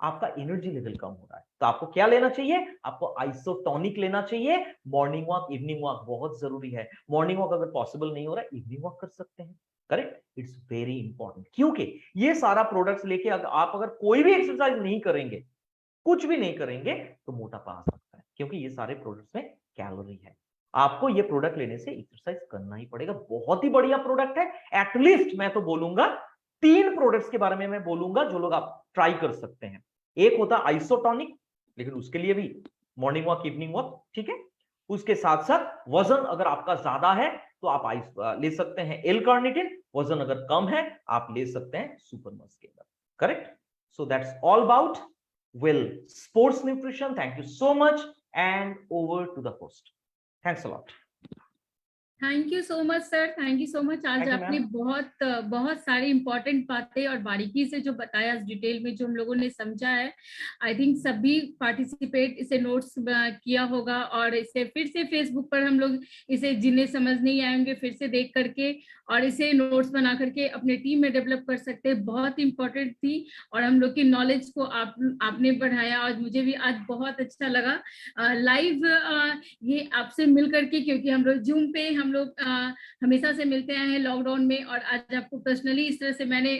आपका एनर्जी लेवल कम हो रहा है। तो आपको क्या लेना चाहिए, आपको आइसोटोनिक लेना चाहिए। मॉर्निंग वॉक, इवनिंग वॉक बहुत जरूरी है। मॉर्निंग वॉक अगर पॉसिबल नहीं हो रहा है, इवनिंग वॉक कर सकते हैं। करेक्ट, इट्स वेरी इंपॉर्टेंट, क्योंकि ये सारा प्रोडक्ट्स लेके आप अगर कोई भी एक्सरसाइज नहीं करेंगे, कुछ भी नहीं करेंगे, तो मोटापा आ सकता है, क्योंकि ये सारे प्रोडक्ट्स में कैलोरी है। आपको ये प्रोडक्ट लेने से एक्सरसाइज करना ही पड़ेगा। बहुत ही बढ़िया प्रोडक्ट है। एटलीस्ट मैं तो बोलूंगा 3 प्रोडक्ट्स के बारे में मैं बोलूंगा जो लोग आप ट्राई कर सकते हैं। एक होता आइसोटोनिक, लेकिन उसके लिए भी मॉर्निंग वॉक, इवनिंग वॉक, ठीक है। उसके साथ साथ वजन अगर आपका ज्यादा है तो आप ले सकते हैं एल कार्निटिन, वजन अगर कम है आप ले सकते हैं super muscular. Correct, so that's all about Will sports nutrition. Thank you so much, and over to the host. Thanks a lot. Thank you so much sir, thank you so much. आज Thank you, आपने ma'am. बहुत सारी इंपॉर्टेंट बातें और बारीकी से जो बताया, डिटेल में जो हम लोगों ने समझा है, आई थिंक सभी पार्टिसिपेट इसे नोट्स किया होगा, और इसे फिर से फेसबुक पर हम लोग इसे जिन्हें समझ नहीं आएंगे फिर से देख करके और इसे नोट्स बना करके अपने टीम में डेवलप कर सकते हैं। बहुत इंपॉर्टेंट थी और हम लोग की नॉलेज को आपने बढ़ाया, और मुझे भी आज बहुत अच्छा लगा लाइव ये आपसे मिल करके, क्योंकि हम लोग जूम पे हम लोग हमेशा से मिलते आए हैं लॉकडाउन में, और आज आपको पर्सनली इस तरह से मैंने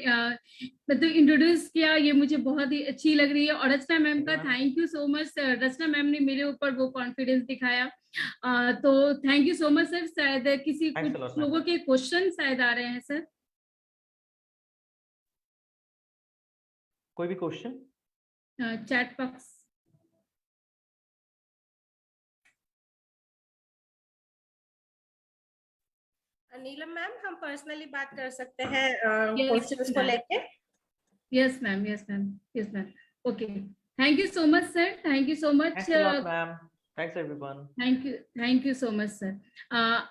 मतलब इंट्रोड्यूस किया, ये मुझे बहुत ही अच्छी लग रही है। और रचना मैम का thank you so much. Rachna ma'am ने मेरे ऊपर वो कॉन्फिडेंस दिखाया, तो thank you so much sir. शायद किसी कुछ लोगों के क्वेश्चन शायद आ रहे हैं सर। कोई भी क्वेश्चन चैट बॉक्स। नीलम मैम, हम पर्सनली बात कर सकते हैं क्वेश्चंस को लेके? Yes ma'am, yes ma'am, yes ma'am. Okay, thank you so much sir, thank you so much ma'am. Thanks everyone. Thank you so much sir.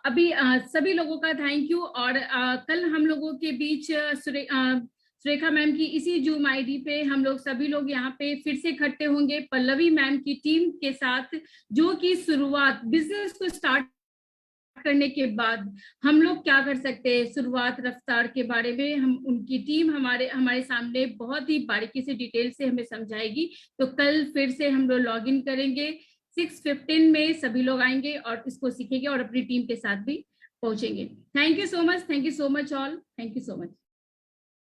अभी सभी लोगों का थैंक यू। और कल हम लोगों के बीच सुरेखा मैम की इसी जूम आईडी पे हम लोग सभी लोग यहाँ पे फिर से इकट्ठे होंगे पल्लवी मैम की टीम के साथ, जो कि शुरुआत बिजनेस को स्टार्ट करने के बाद हम लोग क्या कर सकते हैं, शुरुआत रफ्तार के बारे में हम उनकी टीम हमारे सामने बहुत ही बारीकी से डिटेल से हमें समझाएगी। तो कल फिर से हम लोग लॉग इन करेंगे 6:15 में, सभी लोग आएंगे और इसको सीखेंगे और अपनी टीम के साथ भी पहुंचेंगे। Thank you so much, thank you so much all, thank you so much.